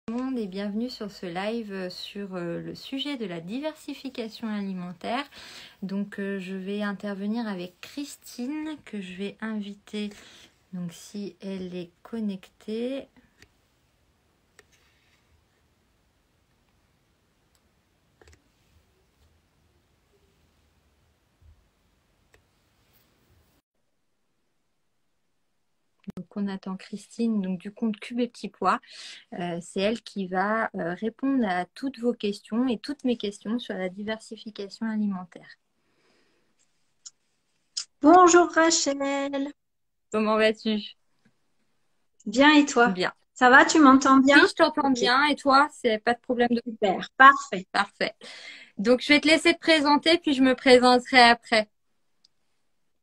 Tout le monde et bienvenue sur ce live sur le sujet de la diversification alimentaire. Donc je vais intervenir avec Christine que je vais inviter. Donc si elle est connectée. Donc on attend Christine donc du compte Cube et Petits Pois. C'est elle qui va répondre à toutes vos questions et toutes mes questions sur la diversification alimentaire. Bonjour Rachel. Comment vas-tu? Bien et toi? Bien. Ça va, tu m'entends bien? Oui, je t'entends Ok, bien. Et toi, c'est pas de problème de... super, parfait. Parfait. Donc, je vais te laisser te présenter, puis je me présenterai après.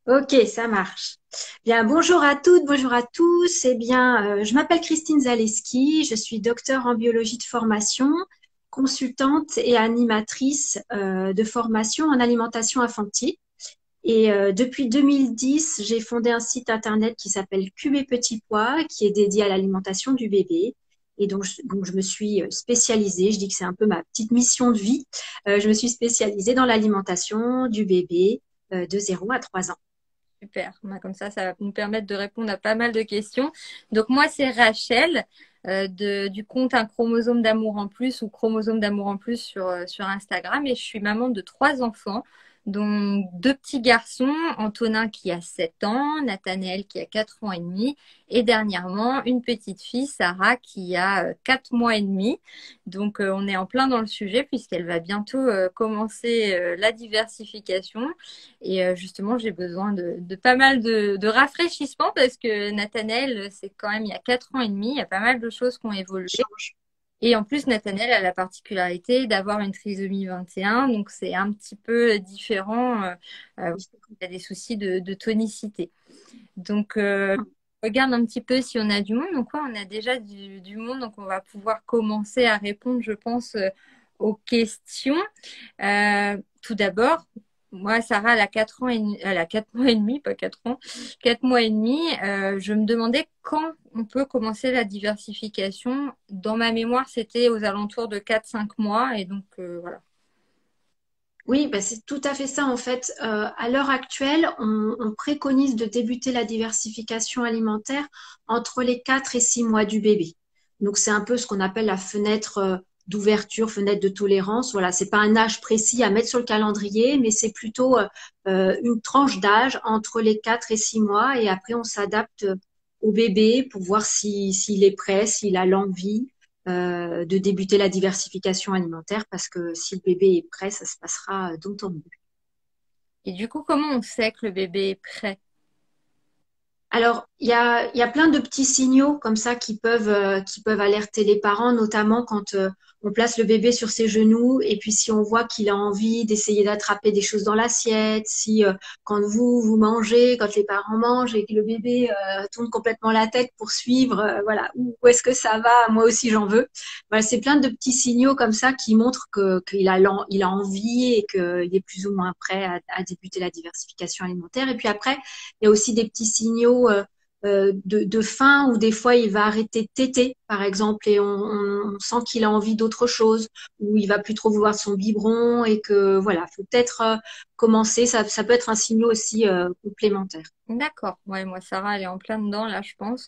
Ok, ça marche. Bien, bonjour à toutes, bonjour à tous. Eh bien, je m'appelle Christine Zaleski, je suis docteure en biologie de formation, consultante et animatrice de formation en alimentation infantile. Et depuis 2010, j'ai fondé un site internet qui s'appelle Cube et Petits Pois, qui est dédié à l'alimentation du bébé. Et donc je me suis spécialisée, je dis que c'est un peu ma petite mission de vie, je me suis spécialisée dans l'alimentation du bébé de 0 à 3 ans. Super. Bah, comme ça va nous permettre de répondre à pas mal de questions. Donc, moi, c'est Rachel, du compte Un chromosome d'amour en plus ou chromosome d'amour en plus sur Instagram. Et je suis maman de 3 enfants, dont 2 petits garçons, Antonin qui a 7 ans, Nathanaël qui a 4 ans et demi, et dernièrement, une petite fille, Sarah, qui a 4 mois et demi. Donc, on est en plein dans le sujet puisqu'elle va bientôt commencer la diversification. Et justement, j'ai besoin de pas mal de rafraîchissement parce que Nathanaël, c'est quand même il y a 4 ans et demi, il y a pas mal de choses qui ont évolué. Change. Et en plus, Nathanaël a la particularité d'avoir une trisomie 21, donc c'est un petit peu différent. Il y a des soucis de tonicité. Donc, regarde un petit peu si on a du monde. Donc, ouais, on a déjà du monde, donc on va pouvoir commencer à répondre, je pense, aux questions. Tout d'abord, moi, Sarah, elle a 4 ans elle a 4 mois et demi, pas 4 ans, 4 mois et demi. Je me demandais quand on peut commencer la diversification. Dans ma mémoire, c'était aux alentours de 4-5 mois. Et donc, voilà. Oui, bah c'est tout à fait ça en fait. À l'heure actuelle, on préconise de débuter la diversification alimentaire entre les 4 et 6 mois du bébé. Donc c'est un peu ce qu'on appelle la fenêtre d'ouverture, fenêtre de tolérance. Voilà, c'est pas un âge précis à mettre sur le calendrier, mais c'est plutôt une tranche d'âge entre les 4 et 6 mois et après on s'adapte au bébé pour voir s'il est prêt, s'il a l'envie de débuter la diversification alimentaire parce que si le bébé est prêt, ça se passera d'autant mieux. Et du coup, comment on sait que le bébé est prêt? Alors, il y a plein de petits signaux comme ça qui peuvent alerter les parents, notamment quand on place le bébé sur ses genoux et puis si on voit qu'il a envie d'essayer d'attraper des choses dans l'assiette, si quand vous mangez, quand les parents mangent et que le bébé tourne complètement la tête pour suivre, voilà, où est-ce que ça va? Moi aussi, j'en veux. Voilà, c'est plein de petits signaux comme ça qui montrent qu'il a envie et qu'il est plus ou moins prêt à débuter la diversification alimentaire. Et puis après, il y a aussi des petits signaux de faim où des fois il va arrêter de téter, par exemple, et on sent qu'il a envie d'autre chose, ou il va plus trop vouloir son biberon et que voilà, faut peut-être commencer. Ça peut être un signal aussi complémentaire. D'accord. Ouais, moi, Sarah, elle est en plein dedans, là, je pense.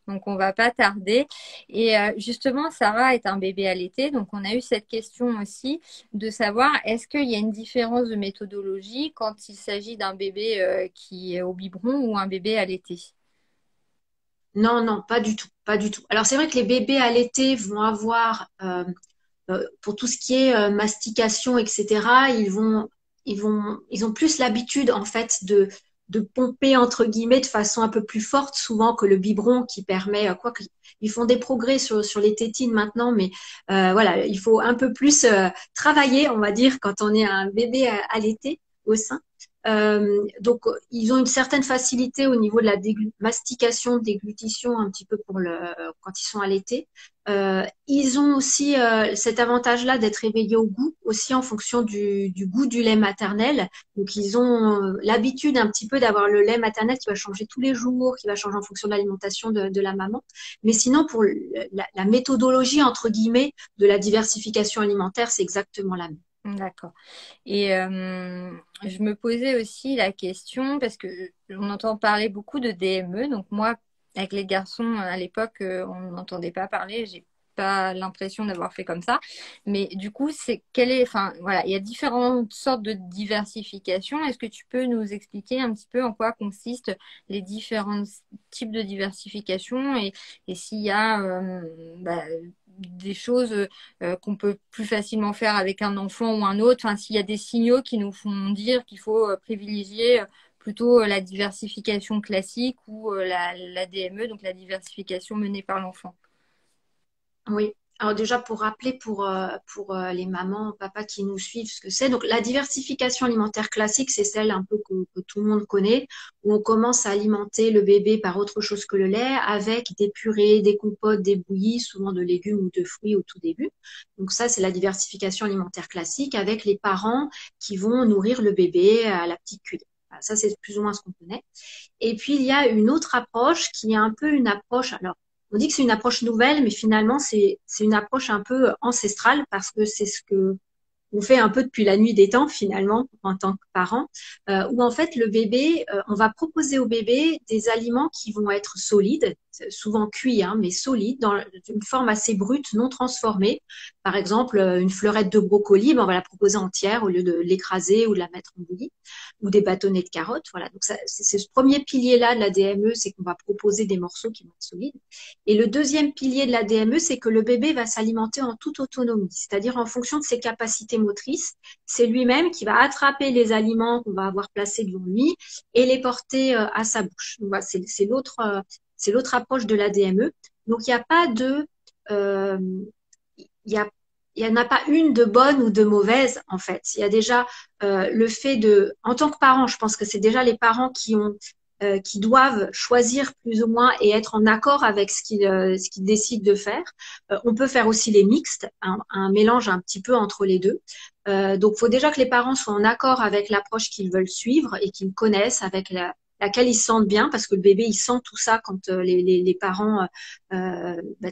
Donc, on va pas tarder. Et justement, Sarah est un bébé allaité. Donc, on a eu cette question aussi de savoir est-ce qu'il y a une différence de méthodologie quand il s'agit d'un bébé qui est au biberon ou un bébé allaité? Non, non, pas du tout, pas du tout. Alors c'est vrai que les bébés allaités vont avoir pour tout ce qui est mastication, etc., ils ont plus l'habitude en fait de pomper entre guillemets de façon un peu plus forte, souvent que le biberon qui permet, quoi que, ils font des progrès sur les tétines maintenant, mais voilà, il faut un peu plus travailler, on va dire, quand on est un bébé allaité au sein. Donc, ils ont une certaine facilité au niveau de la mastication, déglutition, un petit peu pour quand ils sont allaités. Ils ils ont aussi cet avantage-là d'être éveillés au goût, aussi en fonction du goût du lait maternel. Donc, ils ont l'habitude un petit peu d'avoir le lait maternel qui va changer tous les jours, qui va changer en fonction de l'alimentation de la maman. Mais sinon, pour la méthodologie, entre guillemets, de la diversification alimentaire, c'est exactement la même. D'accord. Et je me posais aussi la question, parce que on entend parler beaucoup de DME. Donc moi, avec les garçons, à l'époque, on n'entendait pas parler. J'ai pas l'impression d'avoir fait comme ça. Mais du coup, enfin, voilà, il y a différentes sortes de diversification. Est-ce que tu peux nous expliquer un petit peu en quoi consistent les différents types de diversification et s'il y a des choses qu'on peut plus facilement faire avec un enfant ou un autre, enfin, s'il y a des signaux qui nous font dire qu'il faut privilégier plutôt la diversification classique ou la DME, donc la diversification menée par l'enfant. Oui. Alors déjà, pour rappeler pour les mamans, papas qui nous suivent ce que c'est. Donc la diversification alimentaire classique, c'est celle un peu que tout le monde connaît, où on commence à alimenter le bébé par autre chose que le lait, avec des purées, des compotes, des bouillies, souvent de légumes ou de fruits au tout début. Donc ça, c'est la diversification alimentaire classique, avec les parents qui vont nourrir le bébé à la petite cuillère. Voilà, ça, c'est plus ou moins ce qu'on connaît. Et puis, il y a une autre approche qui est un peu une approche, alors, on dit que c'est une approche nouvelle, mais finalement, c'est une approche un peu ancestrale parce que c'est ce que on fait un peu depuis la nuit des temps finalement en tant que parent, où en fait le bébé, on va proposer au bébé des aliments qui vont être solides, souvent cuits, hein, mais solides, dans une forme assez brute, non transformée. Par exemple, une fleurette de brocoli, ben, on va la proposer entière au lieu de l'écraser ou de la mettre en bouillie, ou des bâtonnets de carottes. Voilà, donc c'est ce premier pilier-là de la DME, c'est qu'on va proposer des morceaux qui vont être solides. Et le deuxième pilier de la DME, c'est que le bébé va s'alimenter en toute autonomie, c'est-à-dire en fonction de ses capacités motrices. C'est lui-même qui va attraper les aliments qu'on va avoir placés devant lui et les porter à sa bouche. Donc, voilà, c'est l'autre approche de la DME. Donc il n'y a pas de, il y a il n'y en a pas une de bonne ou de mauvaise, en fait. Il y a déjà le fait de, en tant que parent, je pense que c'est déjà les parents qui doivent choisir plus ou moins et être en accord avec ce qu'ils décident de faire. On peut faire aussi les mixtes, un mélange un petit peu entre les deux. Donc, il faut déjà que les parents soient en accord avec l'approche qu'ils veulent suivre et qu'ils connaissent, avec laquelle ils se sentent bien, parce que le bébé, il sent tout ça quand les parents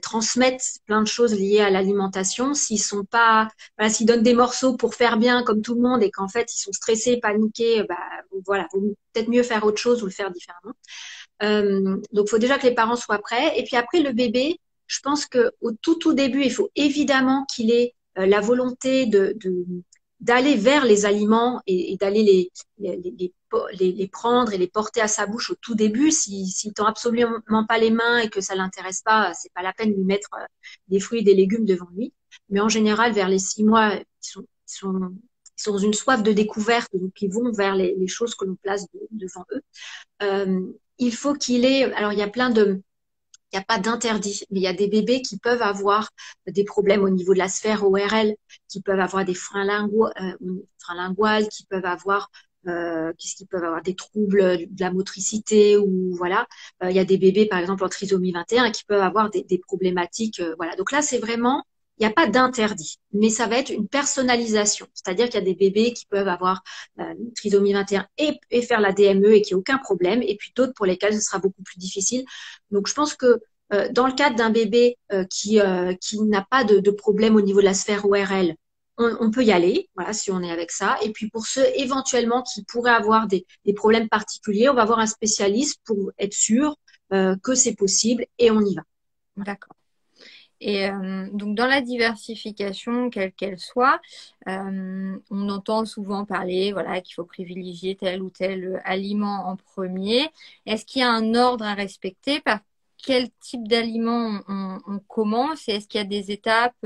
transmettent plein de choses liées à l'alimentation. S'ils sont pas, voilà, s'ils donnent des morceaux pour faire bien comme tout le monde et qu'en fait ils sont stressés, paniqués, voilà, vaut peut-être mieux faire autre chose ou le faire différemment. Donc, il faut déjà que les parents soient prêts. Et puis après, le bébé, je pense que au tout début, il faut évidemment qu'il ait la volonté d'aller vers les aliments et d'aller les prendre et les porter à sa bouche au tout début. S'il tend absolument pas les mains et que ça l'intéresse pas, c'est pas la peine de lui mettre des fruits et des légumes devant lui. Mais en général, vers les 6 mois, ils sont dans une soif de découverte, donc ils vont vers les choses que l'on place devant eux. Il faut qu'il ait, alors il n'y a pas d'interdit, mais il y a des bébés qui peuvent avoir des problèmes au niveau de la sphère ORL, qui peuvent avoir des freins linguales, qui peuvent avoir qu'est-ce qu'ils peuvent avoir des troubles de la motricité ou voilà. Il y a des bébés par exemple en trisomie 21 qui peuvent avoir des problématiques voilà. Donc là c'est vraiment il n'y a pas d'interdit, mais ça va être une personnalisation. C'est-à-dire qu'il y a des bébés qui peuvent avoir une trisomie 21 et faire la DME et qu'il n'y a aucun problème, et puis d'autres pour lesquels ce sera beaucoup plus difficile. Donc, je pense que dans le cadre d'un bébé qui n'a pas de problème au niveau de la sphère ORL, on peut y aller, voilà, si on est avec ça. Et puis pour ceux éventuellement qui pourraient avoir des problèmes particuliers, on va voir un spécialiste pour être sûr que c'est possible et on y va. D'accord. Et donc dans la diversification, quelle qu'elle soit, on entend souvent parler, voilà, qu'il faut privilégier tel ou tel aliment en premier. Est-ce qu'il y a un ordre à respecter? Par quel type d'aliment on commence? Et est-ce qu'il y a des étapes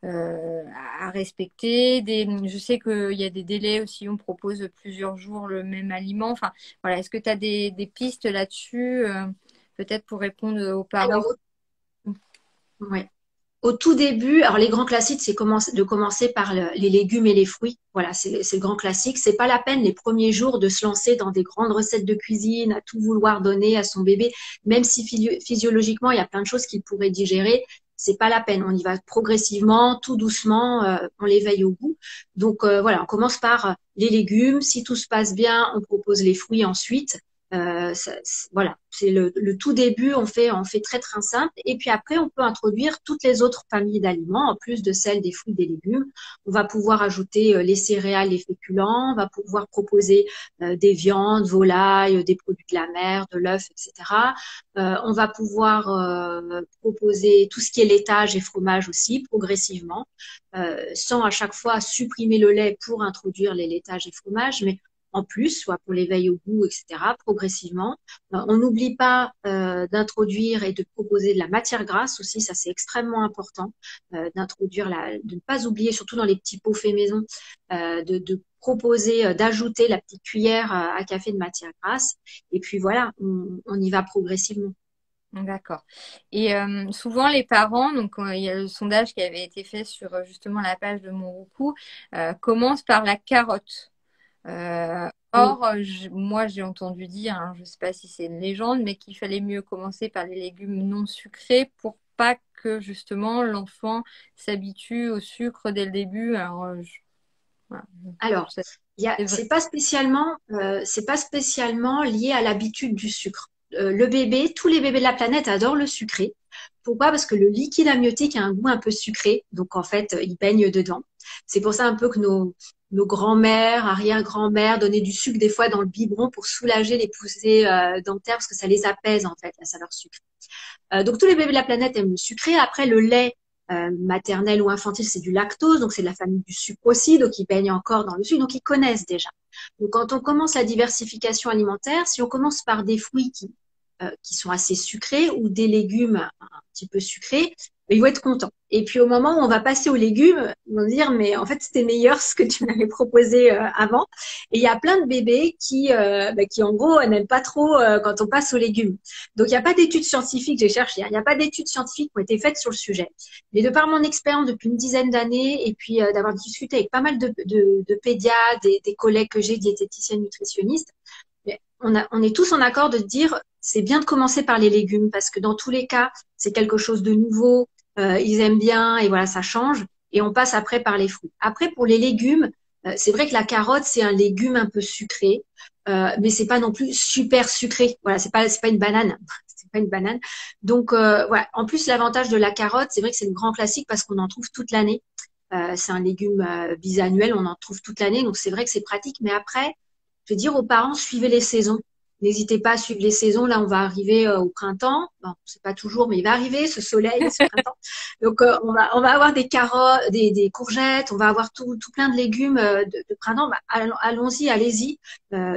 à respecter? Je sais qu'il y a des délais aussi, on propose plusieurs jours le même aliment. Enfin, voilà, est-ce que tu as des pistes là-dessus, peut-être pour répondre aux parents? Alors, ouais. Au tout début, alors les grands classiques, c'est de commencer par les légumes et les fruits. Voilà, c'est le grand classique. C'est pas la peine les premiers jours de se lancer dans des grandes recettes de cuisine, à tout vouloir donner à son bébé, même si physiologiquement il y a plein de choses qu'il pourrait digérer. c'est pas la peine. On y va progressivement, tout doucement, on l'éveille au goût. Donc voilà, on commence par les légumes. Si tout se passe bien, on propose les fruits ensuite. Voilà, c'est le tout début, on fait très très simple. Et puis après, on peut introduire toutes les autres familles d'aliments, en plus de celles des fruits et des légumes. On va pouvoir ajouter les céréales, les féculents. On va pouvoir proposer des viandes, volailles, des produits de la mer, de l'œuf, etc. On va pouvoir proposer tout ce qui est laitage et fromage aussi, progressivement, sans à chaque fois supprimer le lait pour introduire les laitages et fromages, mais en plus, soit pour l'éveil au goût, etc., progressivement. On n'oublie pas d'introduire et de proposer de la matière grasse aussi, ça c'est extrêmement important, de ne pas oublier, surtout dans les petits pots faits maison, de proposer, d'ajouter la petite cuillère à café de matière grasse. Et puis voilà, on y va progressivement. D'accord. Et souvent les parents, donc il y a le sondage qui avait été fait sur justement la page de Monroucou, commencent par la carotte. Oui. Or, moi j'ai entendu dire, hein, je ne sais pas si c'est une légende, mais qu'il fallait mieux commencer par les légumes non sucrés pour pas que justement l'enfant s'habitue au sucre dès le début. Alors, voilà. Alors, C'est vrai. c'est pas spécialement lié à l'habitude du sucre. Le bébé, tous les bébés de la planète adorent le sucré. Pourquoi? Parce que le liquide amniotique a un goût un peu sucré, donc en fait, il baigne dedans. C'est pour ça un peu que nos grands-mères, arrière-grand-mères donnaient du sucre des fois dans le biberon pour soulager les poussées dentaires parce que ça les apaise en fait, la saveur sucrée. Donc tous les bébés de la planète aiment le sucré. Après, le lait maternel ou infantile, c'est du lactose, donc c'est de la famille du sucre aussi, donc ils baignent encore dans le sucre, donc ils connaissent déjà. Donc quand on commence la diversification alimentaire, si on commence par des fruits qui sont assez sucrés ou des légumes un petit peu sucrés, ils vont être contents. Et puis au moment où on va passer aux légumes, ils vont dire mais en fait c'était meilleur ce que tu m'avais proposé avant. Et il y a plein de bébés qui en gros n'aiment pas trop quand on passe aux légumes. Donc il n'y a pas d'études scientifiques, j'ai cherché, hein, il n'y a pas d'études scientifiques qui ont été faites sur le sujet. Mais de par mon expérience depuis une dizaine d'années et puis d'avoir discuté avec pas mal de pédiatres, des collègues que j'ai, diététiciennes, nutritionnistes, on est tous en accord de dire c'est bien de commencer par les légumes parce que dans tous les cas, c'est quelque chose de nouveau, ils aiment bien et voilà, ça change. Et on passe après par les fruits. Après, pour les légumes, c'est vrai que la carotte, c'est un légume un peu sucré, mais c'est pas non plus super sucré. Voilà, c'est pas une banane. C'est pas une banane. Donc, voilà. En plus, l'avantage de la carotte, c'est vrai que c'est le grand classique parce qu'on en trouve toute l'année. C'est un légume bisannuel, on en trouve toute l'année. Donc, c'est vrai que c'est pratique. Mais après, je vais dire aux parents, suivez les saisons. N'hésitez pas à suivre les saisons. Là, on va arriver au printemps. Bon, c'est pas toujours, mais il va arriver ce soleil, ce printemps. Donc, on va avoir des carottes, des courgettes. On va avoir tout plein de légumes de printemps. Bah, allons-y, allez-y.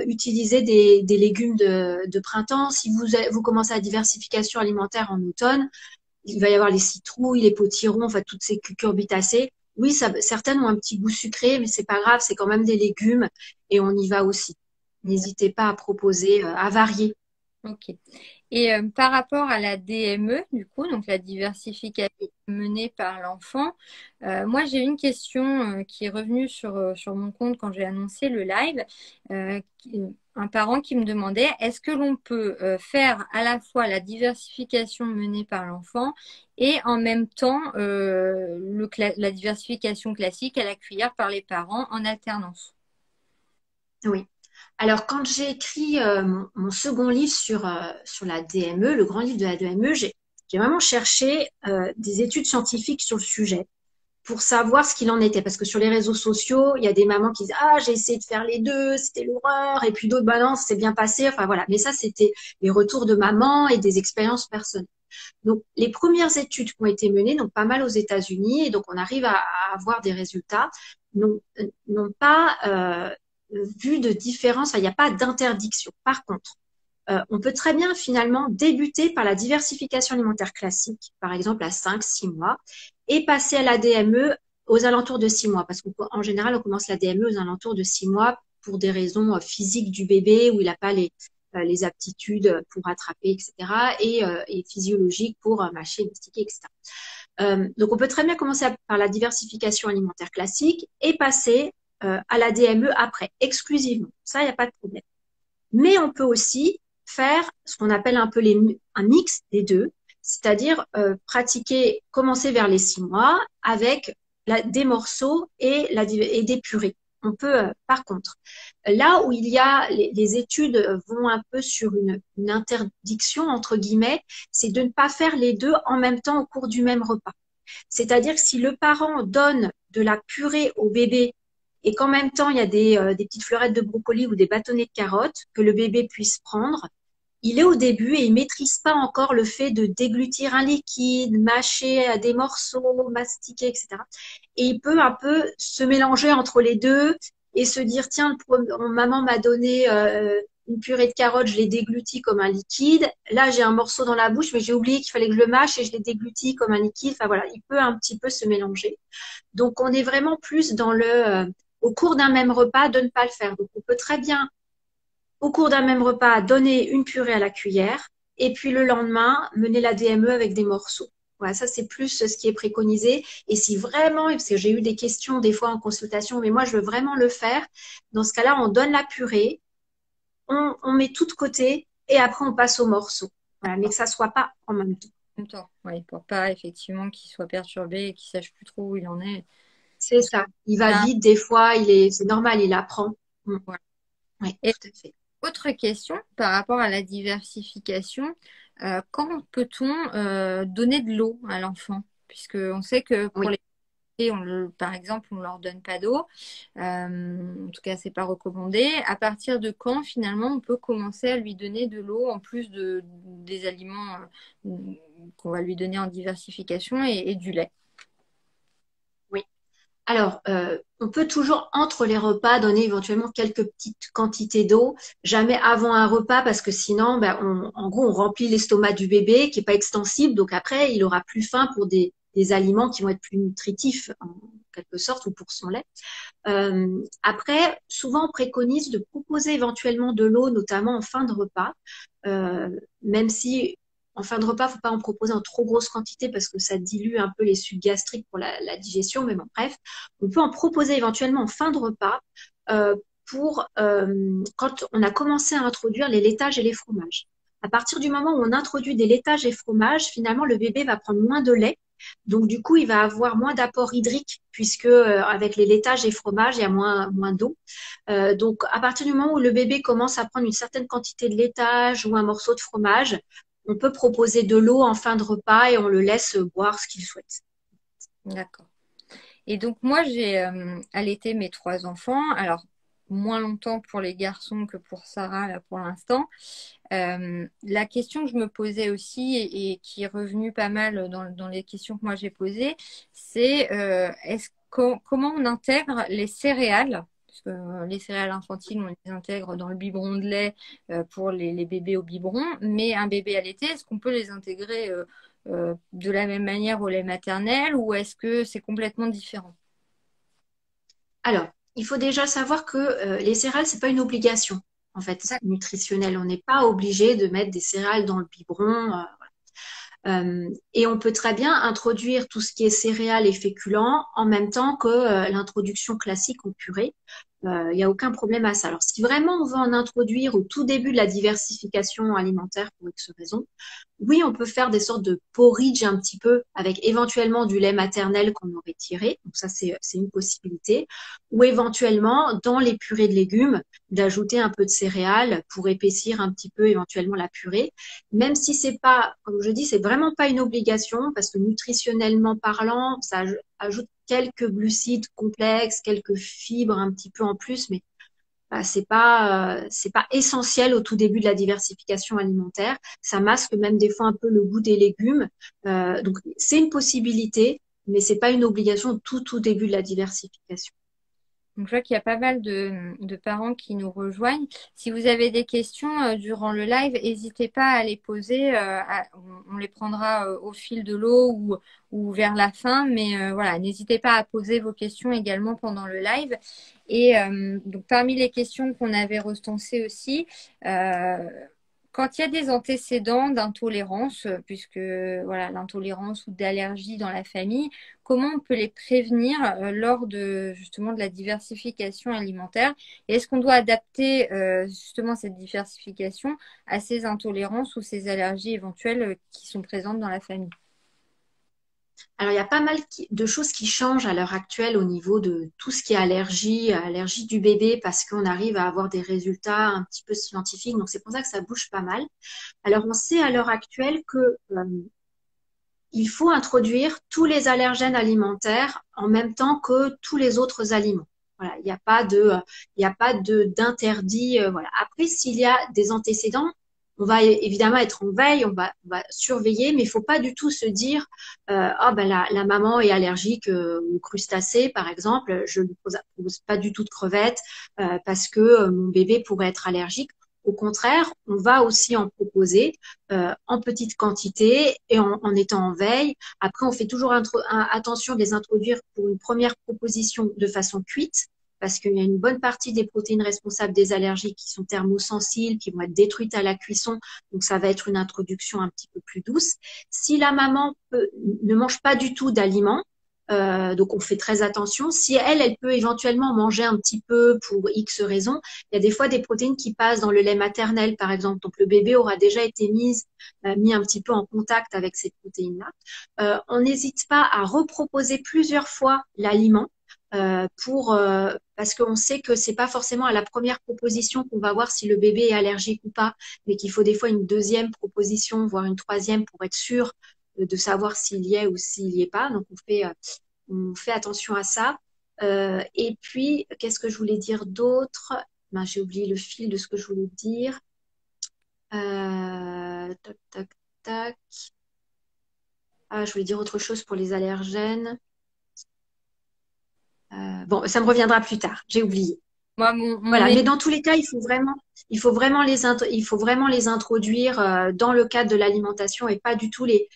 Utilisez des légumes de printemps. Si vous commencez la diversification alimentaire en automne, il va y avoir les citrouilles, les potirons, enfin toutes ces cucurbitacées. Oui, certaines ont un petit goût sucré, mais c'est pas grave, c'est quand même des légumes et on y va aussi. N'hésitez pas à proposer, à varier. Ok. Et par rapport à la DME, du coup, donc la diversification menée par l'enfant, moi j'ai une question qui est revenue sur mon compte quand j'ai annoncé le live. Un parent qui me demandait, est-ce que l'on peut faire à la fois la diversification menée par l'enfant et en même temps la diversification classique à la cuillère par les parents en alternance? Oui. Alors, quand j'ai écrit mon second livre sur la DME, le grand livre de la DME, j'ai vraiment cherché des études scientifiques sur le sujet pour savoir ce qu'il en était. Parce que sur les réseaux sociaux, il y a des mamans qui disent ah, j'ai essayé de faire les deux, c'était l'horreur. Et puis d'autres, bah non, c'est bien passé. Enfin voilà. Mais ça, c'était les retours de maman et des expériences personnelles. Donc, les premières études qui ont été menées, donc pas mal aux États-Unis, et donc on arrive à avoir des résultats, n'ont pas vu de différence. Enfin, il n'y a pas d'interdiction. Par contre, on peut très bien finalement débuter par la diversification alimentaire classique, par exemple à 5, 6 mois, et passer à la DME aux alentours de 6 mois. Parce qu'en général, on commence la DME aux alentours de 6 mois pour des raisons physiques du bébé, où il n'a pas les aptitudes pour attraper, etc., et physiologiques pour mâcher, mastiquer, etc. Donc, on peut très bien commencer par la diversification alimentaire classique et passer à la DME après, exclusivement. Ça, il n'y a pas de problème. Mais on peut aussi faire ce qu'on appelle un peu un mix des deux. C'est-à-dire commencer vers les 6 mois avec des morceaux et des purées. On peut, par contre, là où les études vont un peu sur une interdiction, entre guillemets, c'est de ne pas faire les deux en même temps au cours du même repas. C'est-à-dire que si le parent donne de la purée au bébé et qu'en même temps il y a des petites fleurettes de brocoli ou des bâtonnets de carottes que le bébé puisse prendre, il est au début et il maîtrise pas encore le fait de déglutir un liquide, mâcher à des morceaux, mastiquer, etc. Et il peut un peu se mélanger entre les deux et se dire, tiens, maman m'a donné une purée de carottes, je l'ai déglutie comme un liquide. Là, j'ai un morceau dans la bouche, mais j'ai oublié qu'il fallait que je le mâche et je l'ai dégluti comme un liquide. Enfin voilà, il peut un petit peu se mélanger. Donc, on est vraiment plus au cours d'un même repas, de ne pas le faire. Donc, on peut très bien au cours d'un même repas, donner une purée à la cuillère et puis le lendemain, mener la DME avec des morceaux. Voilà, ça c'est plus ce qui est préconisé. Et si vraiment, parce que j'ai eu des questions des fois en consultation, mais moi je veux vraiment le faire, dans ce cas-là, on donne la purée, on met tout de côté et après on passe aux morceaux. Voilà, mais que ça soit pas en même temps. En même temps, oui, pour pas effectivement qu'il soit perturbé et qu'il sache plus trop où il en est. C'est ça. Il va Bien, vite des fois, c'est normal, il apprend. voilà. Oui, Et tout à fait. autre question par rapport à la diversification, quand peut-on donner de l'eau à l'enfant? Puisque on sait que pour Oui. les bébés, par exemple, on ne leur donne pas d'eau. En tout cas, c'est pas recommandé. À partir de quand, finalement, on peut commencer à lui donner de l'eau en plus des aliments qu'on va lui donner en diversification et du lait? Oui. Alors, on peut toujours entre les repas donner éventuellement quelques petites quantités d'eau, jamais avant un repas parce que sinon, ben, en gros, on remplit l'estomac du bébé qui est pas extensible, donc après, il aura plus faim pour des aliments qui vont être plus nutritifs en quelque sorte ou pour son lait. Après, souvent, on préconise de proposer éventuellement de l'eau, notamment en fin de repas, même si en fin de repas, faut pas en proposer en trop grosse quantité parce que ça dilue un peu les sucs gastriques pour la digestion. Mais bon, bref, on peut en proposer éventuellement en fin de repas euh, quand on a commencé à introduire les laitages et les fromages. À partir du moment où on introduit des laitages et fromages, finalement, le bébé va prendre moins de lait. Donc, du coup, il va avoir moins d'apport hydrique puisque avec les laitages et fromages, il y a moins d'eau. Donc, à partir du moment où le bébé commence à prendre une certaine quantité de laitage ou un morceau de fromage, on peut proposer de l'eau en fin de repas et on le laisse boire ce qu'il souhaite. D'accord. Et donc moi, j'ai allaité mes trois enfants. Alors, moins longtemps pour les garçons que pour Sarah, là, pour l'instant. La question que je me posais aussi et qui est revenue pas mal dans les questions que moi j'ai posées, c'est comment on intègre les céréales? Parce que les céréales infantiles, on les intègre dans le biberon de lait pour les bébés au biberon. Mais un bébé allaité, est-ce qu'on peut les intégrer de la même manière au lait maternel ou est-ce que c'est complètement différent? Alors, il faut déjà savoir que les céréales, c'est pas une obligation en fait D'accord. nutritionnelle. On n'est pas obligé de mettre des céréales dans le biberon. Et on peut très bien introduire tout ce qui est céréales et féculents en même temps que l'introduction classique en purée. Il n'y a aucun problème à ça. Alors, si vraiment on veut en introduire au tout début de la diversification alimentaire pour X raison, oui, on peut faire des sortes de porridge un petit peu avec éventuellement du lait maternel qu'on aurait tiré. Donc ça, c'est une possibilité. Ou éventuellement, dans les purées de légumes, d'ajouter un peu de céréales pour épaissir un petit peu éventuellement la purée. Même si c'est pas, comme je dis, c'est vraiment pas une obligation parce que nutritionnellement parlant, ça ajoute quelques glucides complexes, quelques fibres un petit peu en plus, mais bah, c'est pas essentiel au tout début de la diversification alimentaire. Ça masque même des fois un peu le goût des légumes. Donc c'est une possibilité, mais c'est pas une obligation au tout début de la diversification. Donc, je vois qu'il y a pas mal de parents qui nous rejoignent. Si vous avez des questions durant le live, n'hésitez pas à les poser. On les prendra au fil de l'eau ou vers la fin. Mais voilà, n'hésitez pas à poser vos questions également pendant le live. Et donc, parmi les questions qu'on avait recensées aussi, Quand il y a des antécédents d'intolérance, puisque voilà, l'intolérance ou d'allergie dans la famille, comment on peut les prévenir lors de justement de la diversification alimentaire? Et est-ce qu'on doit adapter justement cette diversification à ces intolérances ou ces allergies éventuelles qui sont présentes dans la famille? Alors, il y a pas mal de choses qui changent à l'heure actuelle au niveau de tout ce qui est allergie, allergie du bébé, parce qu'on arrive à avoir des résultats un petit peu scientifiques. Donc, c'est pour ça que ça bouge pas mal. Alors, on sait à l'heure actuelle que il faut introduire tous les allergènes alimentaires en même temps que tous les autres aliments. Voilà, il n'y a pas de d'interdit. Voilà. Après, s'il y a des antécédents, on va évidemment être en veille, on va surveiller, mais il faut pas du tout se dire, ah ben la maman est allergique aux crustacés, par exemple, je ne pose pas du tout de crevettes parce que mon bébé pourrait être allergique. Au contraire, on va aussi en proposer en petite quantité et en étant en veille. Après, on fait toujours attention de les introduire pour une première proposition de façon cuite, parce qu'il y a une bonne partie des protéines responsables des allergies qui sont thermosensibles, qui vont être détruites à la cuisson. Donc, ça va être une introduction un petit peu plus douce. Si la maman ne mange pas du tout d'aliments, donc on fait très attention. Si elle peut éventuellement manger un petit peu pour X raisons, il y a des fois des protéines qui passent dans le lait maternel, par exemple. Donc le bébé aura déjà été mis un petit peu en contact avec ces protéines-là. On n'hésite pas à reproposer plusieurs fois l'aliment parce qu'on sait que c'est pas forcément à la première proposition qu'on va voir si le bébé est allergique ou pas, mais qu'il faut des fois une deuxième proposition, voire une troisième pour être sûr de savoir s'il y est ou s'il y est pas. Donc on fait attention à ça. Et puis, qu'est-ce que je voulais dire d'autre? Ben, j'ai oublié le fil de ce que je voulais dire. Tac, tac, tac. Ah, je voulais dire autre chose pour les allergènes. Bon, ça me reviendra plus tard. J'ai oublié. Moi, mon Voilà. Mais dans tous les cas, il faut vraiment les introduire dans le cadre de l'alimentation et pas du tout les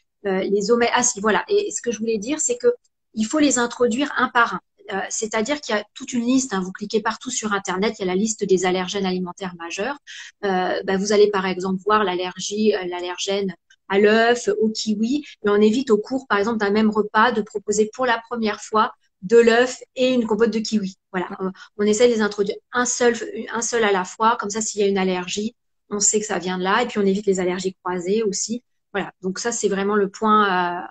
omettre. Ah si, voilà. Et ce que je voulais dire, c'est que il faut les introduire un par un. C'est-à-dire qu'il y a toute une liste, hein, vous cliquez partout sur Internet, il y a la liste des allergènes alimentaires majeurs. Vous allez par exemple voir l'allergène à l'œuf, au kiwi, mais on évite au cours, par exemple, d'un même repas de proposer pour la première fois de l'œuf et une compote de kiwi. Voilà, on essaie de les introduire un seul à la fois, comme ça s'il y a une allergie, on sait que ça vient de là, et puis on évite les allergies croisées aussi. Voilà, donc ça c'est vraiment le point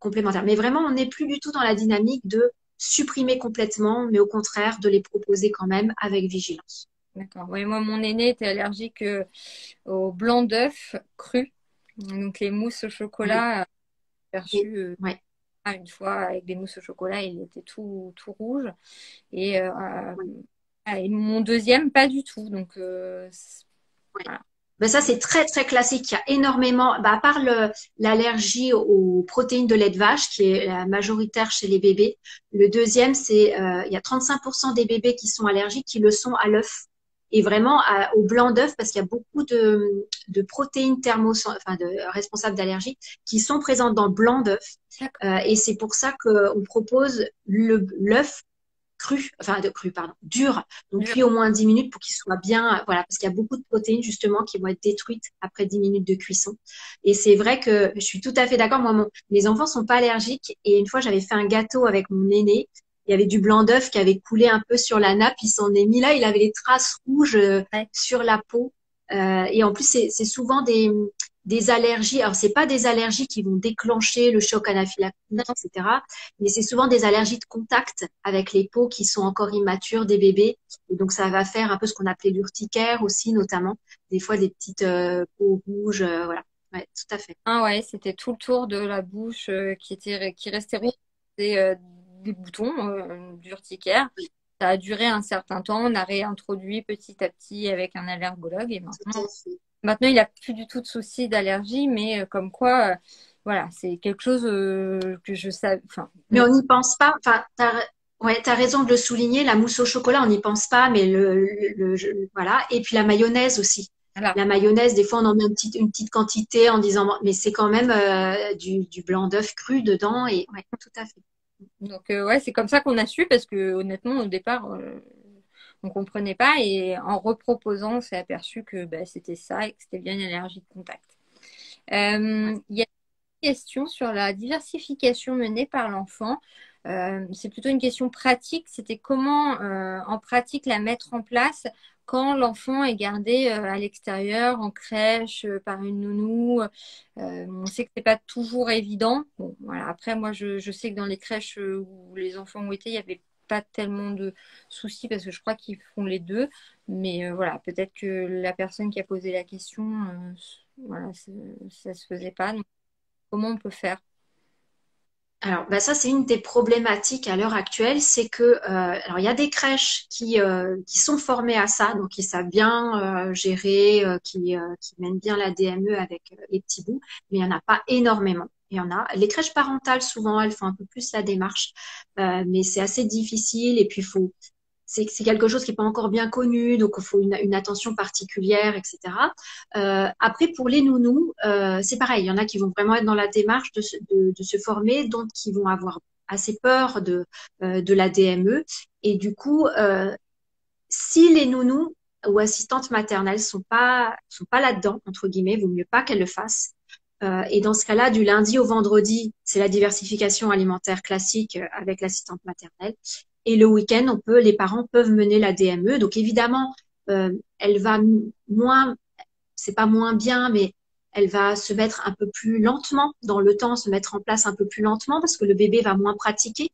complémentaire. Mais vraiment, on n'est plus du tout dans la dynamique de supprimer complètement, mais au contraire de les proposer quand même avec vigilance. D'accord. Oui, moi, mon aîné était allergique au blanc d'œuf cru. Donc, les mousses au Oui, chocolat, perçu ouais, une fois avec des mousses au chocolat, il était tout rouge. Et, ouais, et mon deuxième, pas du tout. Donc, ouais. voilà. Ben ça, c'est très, très classique. Il y a énormément, à part l'allergie aux protéines de lait de vache, qui est la majoritaire chez les bébés. Le deuxième, il y a 35% des bébés qui sont allergiques, qui le sont à l'œuf. Et vraiment au blanc d'œuf, parce qu'il y a beaucoup de protéines responsables d'allergie qui sont présentes dans le blanc d'œuf. D'accord. Et c'est pour ça qu'on propose l'œuf pardon, dur, donc Dur. cuit au moins 10 minutes pour qu'il soit bien, voilà, parce qu'il y a beaucoup de protéines justement qui vont être détruites après 10 minutes de cuisson. Et c'est vrai que je suis tout à fait d'accord. Moi, mes enfants sont pas allergiques et une fois j'avais fait un gâteau avec mon aîné. Il y avait du blanc d'œuf qui avait coulé un peu sur la nappe. Il s'en est mis là. Il avait des traces rouges Ouais. sur la peau. Et en plus, c'est souvent des allergies. Alors, c'est pas des allergies qui vont déclencher le choc anaphylactique, Non. etc. Mais c'est souvent des allergies de contact avec les peaux qui sont encore immatures des bébés. Et donc, ça va faire un peu ce qu'on appelait l'urticaire aussi, notamment. Des fois, des petites peaux rouges. Voilà. Ouais, tout à fait. Ah ouais, c'était tout le tour de la bouche qui restait rouge. Oui, C'était des boutons d'urticaire. oui, Ça a duré un certain temps. On a réintroduit petit à petit avec un allergologue et tout à fait. maintenant il n'a plus du tout de soucis d'allergie, mais comme quoi, voilà, c'est quelque chose que je savais. Enfin, Mais on n'y pense pas. Enfin, ouais, t'as raison de le souligner. La mousse au chocolat, on n'y pense pas, mais voilà. Et puis la mayonnaise aussi. voilà. La mayonnaise, des fois, on en met une petite quantité en disant, mais c'est quand même du blanc d'œuf cru dedans. Et ouais, tout à fait. Donc ouais, c'est comme ça qu'on a su parce que honnêtement au départ, on comprenait pas. Et en reproposant, on s'est aperçu que c'était ça et que c'était bien une allergie de contact. Il y a une question sur la diversification menée par l'enfant. C'est plutôt une question pratique. C'était comment, en pratique, la mettre en place quand l'enfant est gardé à l'extérieur, en crèche, par une nounou. On sait que c'est pas toujours évident. Bon, voilà. Après, moi, je sais que dans les crèches où les enfants ont été, il n'y avait pas tellement de soucis parce que je crois qu'ils font les deux. Mais voilà, peut-être que la personne qui a posé la question, voilà, ça se faisait pas. Donc, comment on peut faire? Alors, ça, c'est une des problématiques à l'heure actuelle, c'est que, alors, il y a des crèches qui sont formées à ça, donc qui savent bien gérer, qui mènent bien la DME avec les petits bouts, mais il n'y en a pas énormément. Il y en a. Les crèches parentales, souvent, elles font un peu plus la démarche, mais c'est assez difficile, et puis c'est quelque chose qui n'est pas encore bien connu, donc il faut une attention particulière, etc. Après, pour les nounous, c'est pareil. Il y en a qui vont vraiment être dans la démarche de se former, d'autres qui vont avoir assez peur de la DME. Et du coup, si les nounous ou assistantes maternelles sont pas là-dedans, entre guillemets, vaut mieux pas qu'elles le fassent. Et dans ce cas-là, du lundi au vendredi, c'est la diversification alimentaire classique avec l'assistante maternelle. Et le week-end, les parents peuvent mener la DME. Donc évidemment, elle va moins, c'est pas moins bien, mais elle va se mettre un peu plus lentement dans le temps, se mettre en place un peu plus lentement parce que le bébé va moins pratiquer.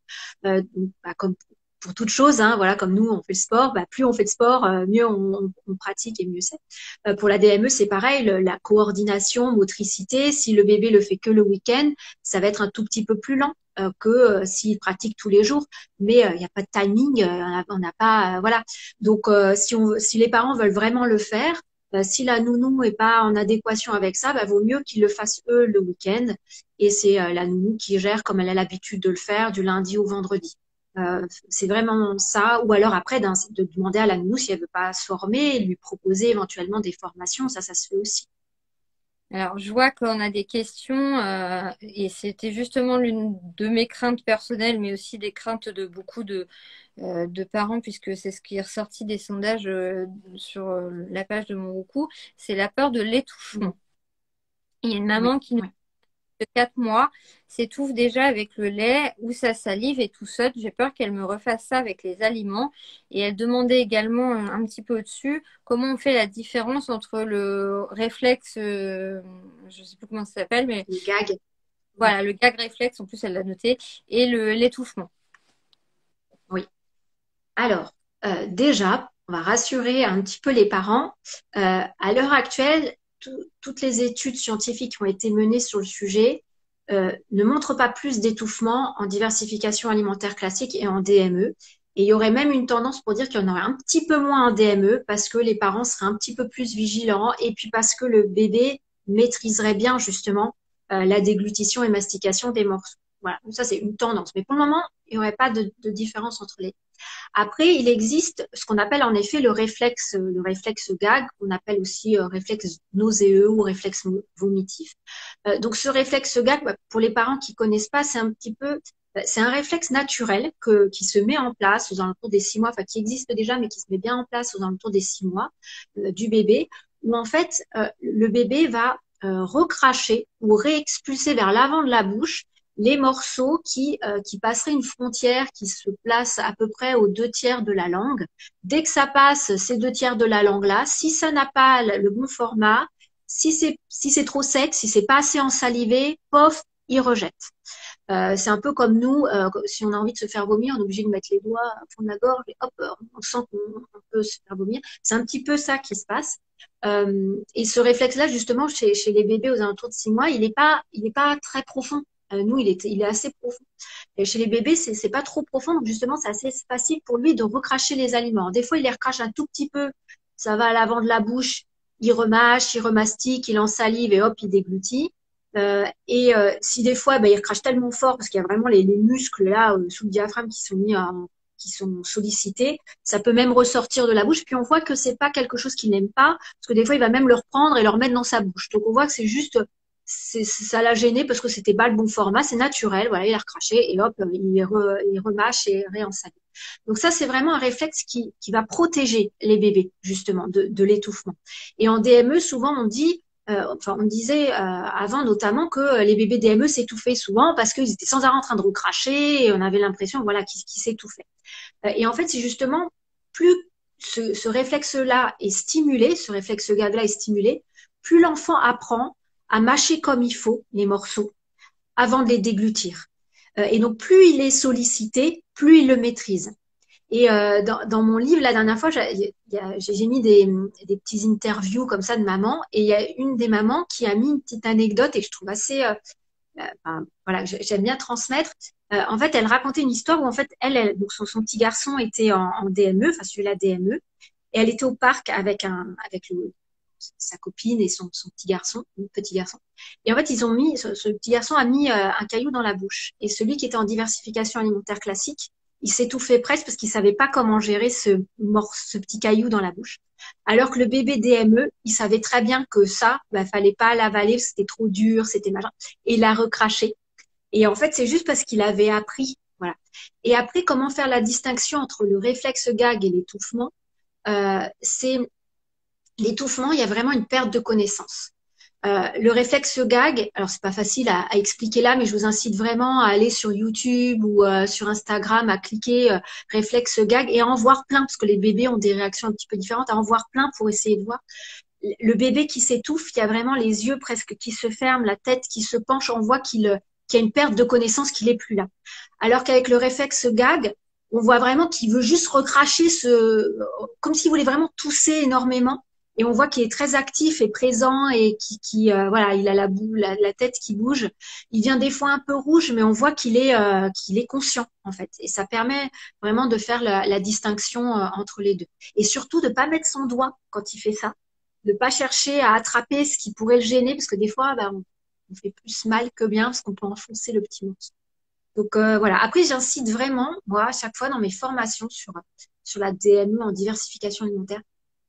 Comme pour toute chose, hein, voilà, comme nous, on fait le sport, plus on fait de sport, mieux on pratique et mieux c'est. Pour la DME, c'est pareil, la coordination, motricité, si le bébé le fait que le week-end, ça va être un tout petit peu plus lent que s'il pratique tous les jours. Mais il n'y a pas de timing, on n'a pas, voilà. Donc, si les parents veulent vraiment le faire, si la nounou est pas en adéquation avec ça, vaut mieux qu'ils le fassent eux le week-end. Et c'est la nounou qui gère comme elle a l'habitude de le faire du lundi au vendredi. C'est vraiment ça. Ou alors après, de demander à la nounou si elle veut pas se former et lui proposer éventuellement des formations. Ça se fait aussi. Alors, je vois qu'on a des questions et c'était justement l'une de mes craintes personnelles, mais aussi des craintes de beaucoup de parents, puisque c'est ce qui est ressorti des sondages sur la page de mon Roku, c'est la peur de Mm. l'étouffement. Il y a une Oui, maman qui oui. de 4 mois s'étouffe déjà avec le lait ou sa salive et tout seul. J'ai peur qu'elle me refasse ça avec les aliments. Et elle demandait également un petit peu au-dessus comment on fait la différence entre le réflexe, je ne sais plus comment ça s'appelle, mais Le gag. Mm. voilà, le gag réflexe, en plus elle l'a noté, et l'étouffement. Oui. Alors, déjà, on va rassurer un petit peu les parents. À l'heure actuelle, toutes les études scientifiques qui ont été menées sur le sujet ne montrent pas plus d'étouffement en diversification alimentaire classique et en DME. Et il y aurait même une tendance pour dire qu'il y en aurait un petit peu moins en DME parce que les parents seraient un petit peu plus vigilants et puis parce que le bébé maîtriserait bien justement la déglutition et mastication des morceaux. Voilà, donc ça c'est une tendance. Mais pour le moment, il n'y aurait pas de différence entre les. Après, il existe ce qu'on appelle en effet le réflexe gag, qu'on appelle aussi réflexe nauséeux ou réflexe vomitif. Donc, ce réflexe gag, pour les parents qui connaissent pas, c'est un réflexe naturel qui se met en place aux alentours des 6 mois, enfin qui existe déjà, mais qui se met bien en place aux alentours des 6 mois du bébé, où en fait le bébé va recracher ou réexpulser vers l'avant de la bouche les morceaux qui passeraient une frontière qui se place à peu près aux 2 tiers de la langue. Dès que ça passe ces 2 tiers de la langue-là, si ça n'a pas le bon format, si c'est trop sec, si c'est pas assez ensalivé, pof, il rejette. C'est un peu comme nous, si on a envie de se faire vomir, on est obligé de mettre les doigts au fond de la gorge et hop, on sent qu'on peut se faire vomir. C'est un petit peu ça qui se passe. Et ce réflexe-là, justement, chez les bébés aux alentours de 6 mois, il est pas très profond. Nous, il est assez profond. Et chez les bébés, c'est pas trop profond, donc justement, c'est assez facile pour lui de recracher les aliments. Des fois, il les recrache un tout petit peu, ça va à l'avant de la bouche, il remâche, il remastique, il ensalive et hop, il déglutit. Si des fois, il recrache tellement fort parce qu'il y a vraiment les muscles là sous le diaphragme qui sont sollicités, ça peut même ressortir de la bouche. Puis on voit que c'est pas quelque chose qu'il n'aime pas, parce que des fois il va même le reprendre et le remettre dans sa bouche. Donc on voit que ça l'a gêné parce que c'était pas le bon format, c'est naturel. Voilà, il a recraché et hop, il remâche et réensalive. Donc ça, c'est vraiment un réflexe qui va protéger les bébés, justement, de l'étouffement. Et en DME, souvent, on dit, enfin, on disait avant notamment que les bébés DME s'étouffaient souvent parce qu'ils étaient sans arrêt en train de recracher et on avait l'impression, voilà, qu'ils s'étouffaient. Et en fait, c'est justement plus ce réflexe-là est stimulé, ce réflexe gag-là est stimulé, plus l'enfant apprend à mâcher comme il faut les morceaux avant de les déglutir. Et donc, plus il est sollicité, plus il le maîtrise. Et dans mon livre, la dernière fois, j'ai mis des petits interviews comme ça de mamans. Et il y a une des mamans qui a mis une petite anecdote et que je trouve assez, enfin, voilà, j'aime bien transmettre. En fait, elle racontait une histoire où en fait, donc son petit garçon était en DME, enfin celui-là DME, et elle était au parc avec sa copine et son petit garçon. Et en fait, ils ont mis, ce petit garçon a mis un caillou dans la bouche. Et celui qui était en diversification alimentaire classique, il s'étouffait presque parce qu'il savait pas comment gérer ce petit caillou dans la bouche. Alors que le bébé DME, il savait très bien que ça, bah, fallait pas l'avaler, c'était trop dur, c'était machin. Et il a recraché. Et en fait, c'est juste parce qu'il avait appris. Voilà. Et après, comment faire la distinction entre le réflexe gag et l'étouffement? C'est l'étouffement, il y a vraiment une perte de connaissance. Le réflexe gag, alors c'est pas facile à expliquer là, mais je vous incite vraiment à aller sur YouTube ou sur Instagram, à cliquer réflexe gag et à en voir plein, parce que les bébés ont des réactions un petit peu différentes, à en voir plein pour essayer de voir. Le bébé qui s'étouffe, il y a vraiment les yeux presque qui se ferment, la tête qui se penche, on voit qu'il y a une perte de connaissance, qu'il est plus là. Alors qu'avec le réflexe gag, on voit vraiment qu'il veut juste recracher comme s'il voulait vraiment tousser énormément. Et on voit qu'il est très actif et présent et voilà, il a la tête qui bouge. Il vient des fois un peu rouge, mais on voit qu'il est conscient en fait. Et ça permet vraiment de faire la distinction entre les deux. Et surtout de pas mettre son doigt quand il fait ça, de pas chercher à attraper ce qui pourrait le gêner, parce que des fois, bah, on fait plus mal que bien parce qu'on peut enfoncer le petit morceau. Donc voilà. Après, j'incite vraiment, moi, à chaque fois dans mes formations sur la DME en diversification alimentaire,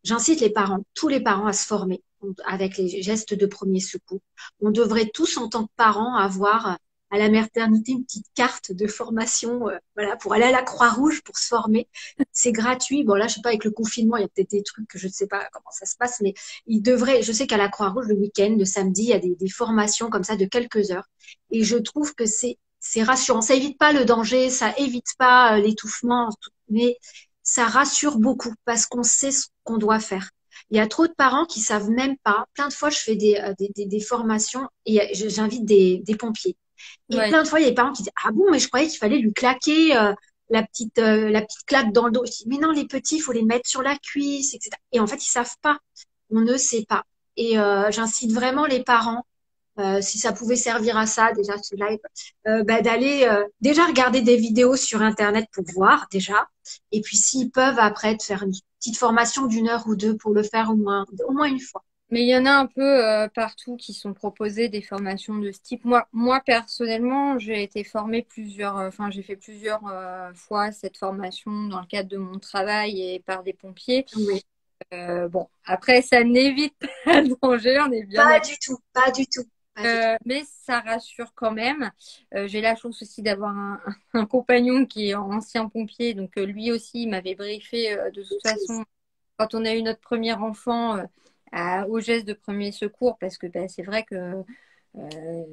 j'incite les parents, tous les parents à se former avec les gestes de premier secours. On devrait tous, en tant que parents, avoir à la maternité une petite carte de formation, voilà, pour aller à la Croix-Rouge pour se former. C'est gratuit. Bon là, je sais pas, avec le confinement, il y a peut-être des trucs que je ne sais pas comment ça se passe, mais il devrait. Je sais qu'à la Croix-Rouge, le week-end, le samedi, il y a des formations comme ça de quelques heures. Et je trouve que c'est rassurant. Ça évite pas le danger, ça évite pas l'étouffement, mais ça rassure beaucoup parce qu'on sait ce qu'on doit faire. Il y a trop de parents qui savent même pas. Plein de fois, je fais des formations et j'invite des pompiers. Et Ouais. plein de fois, il y a des parents qui disent, ah bon, mais je croyais qu'il fallait lui claquer la petite claque dans le dos. Je dis, mais non, les petits, il faut les mettre sur la cuisse, etc. Et en fait, ils savent pas. On ne sait pas. Et j'incite vraiment les parents, si ça pouvait servir à ça, déjà ce live, bah, d'aller déjà regarder des vidéos sur Internet pour voir déjà. Et puis s'ils peuvent après de faire une petite formation d'une heure ou deux pour le faire au moins une fois. Mais il y en a un peu partout qui sont proposées des formations de ce type. Moi personnellement, j'ai été formée enfin, j'ai fait plusieurs fois cette formation dans le cadre de mon travail et par des pompiers. Oui. Bon, après, ça n'évite pas le danger, on est bien Pas d'accord. du tout, pas du tout, pas du tout. Mais ça rassure quand même. J'ai la chance aussi d'avoir un compagnon qui est ancien pompier, donc lui aussi il m'avait briefé de toute façon quand on a eu notre premier enfant au geste de premier secours, parce que bah, c'est vrai que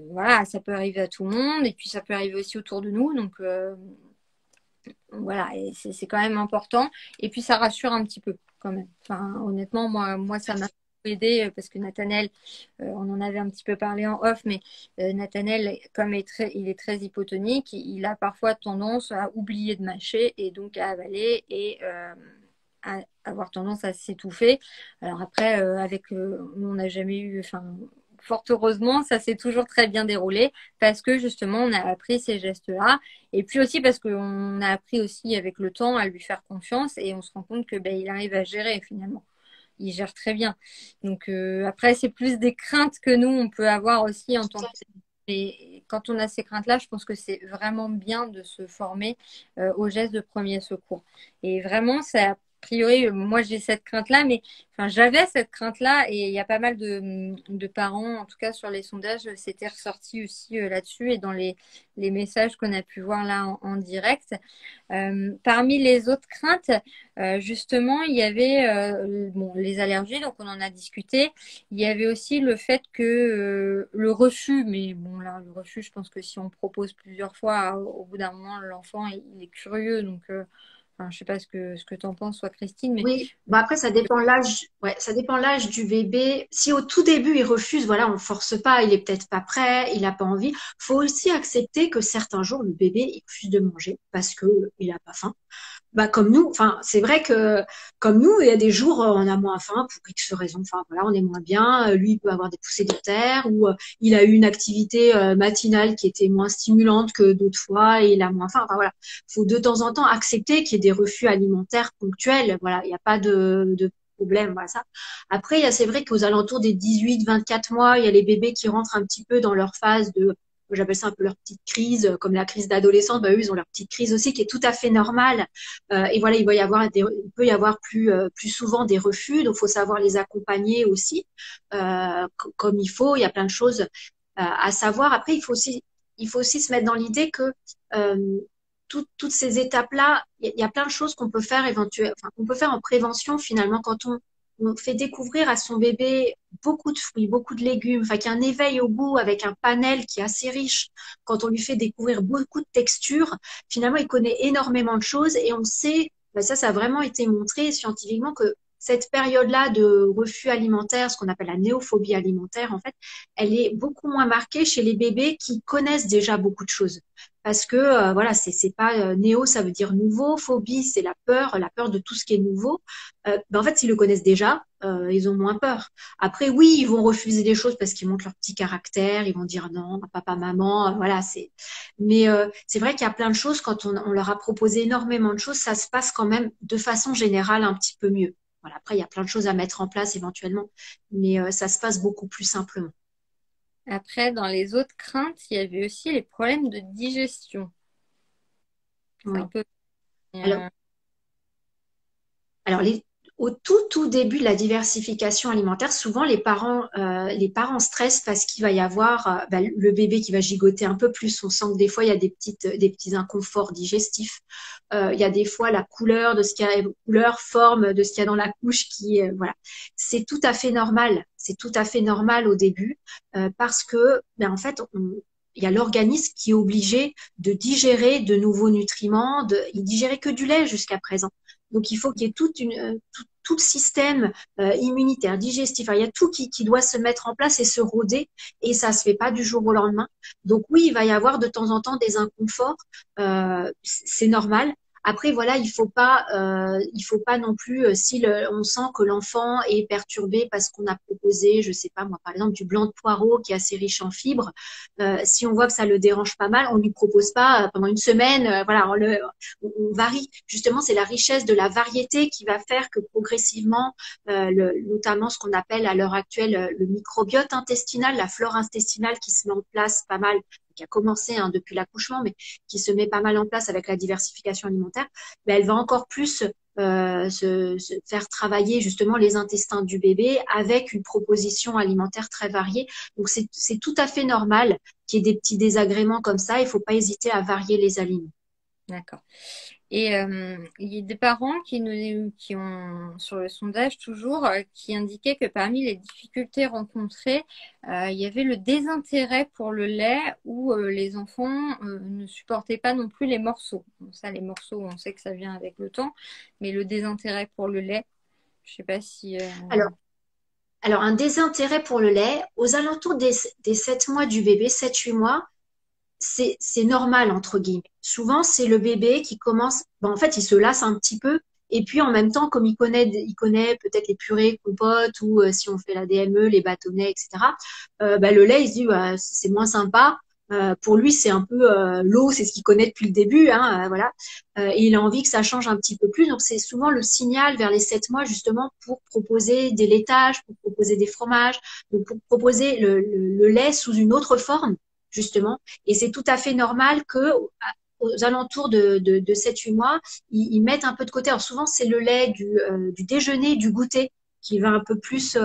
voilà, ça peut arriver à tout le monde et puis ça peut arriver aussi autour de nous, donc voilà, et c'est quand même important. Et puis ça rassure un petit peu quand même. Enfin, honnêtement, moi ça m'a aidé parce que Nathanaël, on en avait un petit peu parlé en off, mais Nathanaël, comme il est très hypotonique, il a parfois tendance à oublier de mâcher et donc à avaler et à avoir tendance à s'étouffer. Alors après, on n'a jamais eu, enfin, fort heureusement, ça s'est toujours très bien déroulé parce que justement, on a appris ces gestes-là. Et puis aussi parce qu'on a appris aussi avec le temps à lui faire confiance et on se rend compte que ben, il arrive à gérer finalement. Il gère très bien. Donc après, c'est plus des craintes que nous, on peut avoir aussi en tant que... Et quand on a ces craintes-là, je pense que c'est vraiment bien de se former aux gestes de premier secours. Et vraiment, ça priori, moi j'ai cette crainte-là, mais enfin j'avais cette crainte-là et il y a pas mal de parents, en tout cas sur les sondages, c'était ressorti aussi là-dessus et dans les messages qu'on a pu voir là en direct. Parmi les autres craintes, justement, il y avait bon, les allergies, donc on en a discuté. Il y avait aussi le fait que le refus, mais bon là, le refus, je pense que si on propose plusieurs fois, au bout d'un moment, l'enfant il est curieux, donc enfin, je sais pas ce que tu en penses, toi, Christine, mais Oui, bon après ça dépend l'âge, ouais, ça dépend l'âge du bébé. Si au tout début il refuse, voilà, on force pas, il est peut-être pas prêt, il a pas envie. Faut aussi accepter que certains jours le bébé il refuse de manger parce que il a pas faim. Bah comme nous, enfin c'est vrai que comme nous, il y a des jours on a moins faim pour X raisons. Enfin voilà, on est moins bien. Lui il peut avoir des poussées de terre ou il a eu une activité matinale qui était moins stimulante que d'autres fois et il a moins faim. Enfin voilà, faut de temps en temps accepter qu'il y ait des refus alimentaires ponctuels. Voilà, il n'y a pas de problème. Voilà ça. Après, c'est vrai qu'aux alentours des 18-24 mois, il y a les bébés qui rentrent un petit peu dans leur phase de j'appelle ça un peu leur petite crise, comme la crise d'adolescence, bah, eux, ils ont leur petite crise aussi qui est tout à fait normale. Et voilà, il peut y avoir plus souvent des refus, donc il faut savoir les accompagner aussi comme il faut. Il y a plein de choses à savoir. Après, il faut aussi se mettre dans l'idée que euh, toutes ces étapes-là, il y a plein de choses qu'on peut faire éventuellement, enfin, qu'on peut faire en prévention finalement quand on fait découvrir à son bébé beaucoup de fruits, beaucoup de légumes, enfin qu'il y a un éveil au goût avec un panel qui est assez riche. Quand on lui fait découvrir beaucoup de textures, finalement, il connaît énormément de choses et on sait, ben ça a vraiment été montré scientifiquement que cette période-là de refus alimentaire, ce qu'on appelle la néophobie alimentaire, en fait, elle est beaucoup moins marquée chez les bébés qui connaissent déjà beaucoup de choses. Parce que voilà, c'est pas néo, ça veut dire nouveau, phobie, c'est la peur de tout ce qui est nouveau. Ben en fait, s'ils le connaissent déjà, ils ont moins peur. Après, oui, ils vont refuser des choses parce qu'ils montrent leur petit caractère, ils vont dire non, papa, maman, voilà, c'est. Mais c'est vrai qu'il y a plein de choses quand on leur a proposé énormément de choses, ça se passe quand même de façon générale un petit peu mieux. Voilà, après, il y a plein de choses à mettre en place éventuellement, mais ça se passe beaucoup plus simplement. après, dans les autres craintes, il y avait aussi les problèmes de digestion. C'est un Oui. peu... Alors, euh, Alors, au tout début de la diversification alimentaire, souvent les parents stressent parce qu'il va y avoir le bébé qui va gigoter un peu plus. On sent que des fois, il y a des petits inconforts digestifs. Il y a des fois la couleur de ce qu'il y a, couleur, forme de ce qu'il y a dans la couche qui, voilà. C'est tout à fait normal. C'est tout à fait normal au début parce que, en fait, il y a l'organisme qui est obligé de digérer de nouveaux nutriments. Il digérait que du lait jusqu'à présent. Donc, il faut qu'il y ait tout le système immunitaire, digestif. Enfin, il y a tout qui doit se mettre en place et se rôder. Et ça se fait pas du jour au lendemain. Donc, oui, il va y avoir de temps en temps des inconforts. C'est normal. Après, voilà, il faut pas non plus, si on sent que l'enfant est perturbé parce qu'on a proposé, je sais pas moi, par exemple, du blanc de poireau qui est assez riche en fibres, si on voit que ça le dérange pas mal, on lui propose pas pendant une semaine, voilà, on varie. Justement, c'est la richesse de la variété qui va faire que progressivement, notamment ce qu'on appelle à l'heure actuelle le microbiote intestinal, la flore intestinale qui se met en place pas mal, qui a commencé depuis l'accouchement, mais qui se met pas mal en place avec la diversification alimentaire, ben, elle va encore plus se faire travailler justement les intestins du bébé avec une proposition alimentaire très variée. Donc c'est tout à fait normal qu'il y ait des petits désagréments comme ça. Il ne faut pas hésiter à varier les aliments. D'accord. Et il y a des parents qui ont, sur le sondage toujours, qui indiquaient que parmi les difficultés rencontrées, il y avait le désintérêt pour le lait où les enfants ne supportaient pas non plus les morceaux. Bon, ça, les morceaux, on sait que ça vient avec le temps, mais le désintérêt pour le lait, je sais pas si... Alors, alors, un désintérêt pour le lait, aux alentours des 7 mois du bébé, 7-8 mois, c'est normal, entre guillemets. Souvent, c'est le bébé qui commence, en fait, il se lasse un petit peu. Et puis, en même temps, comme il connaît peut-être les purées, compotes, ou si on fait la DME, les bâtonnets, etc., le lait, il se dit, c'est moins sympa. Pour lui, c'est un peu l'eau, c'est ce qu'il connaît depuis le début, hein, voilà. Et il a envie que ça change un petit peu plus. Donc, c'est souvent le signal vers les 7 mois, justement, pour proposer des laitages, pour proposer des fromages, donc pour proposer le lait sous une autre forme, justement. Et c'est tout à fait normal que aux alentours de 7-8 mois, ils mettent un peu de côté. Alors souvent, c'est le lait du déjeuner, du goûter qui va un peu plus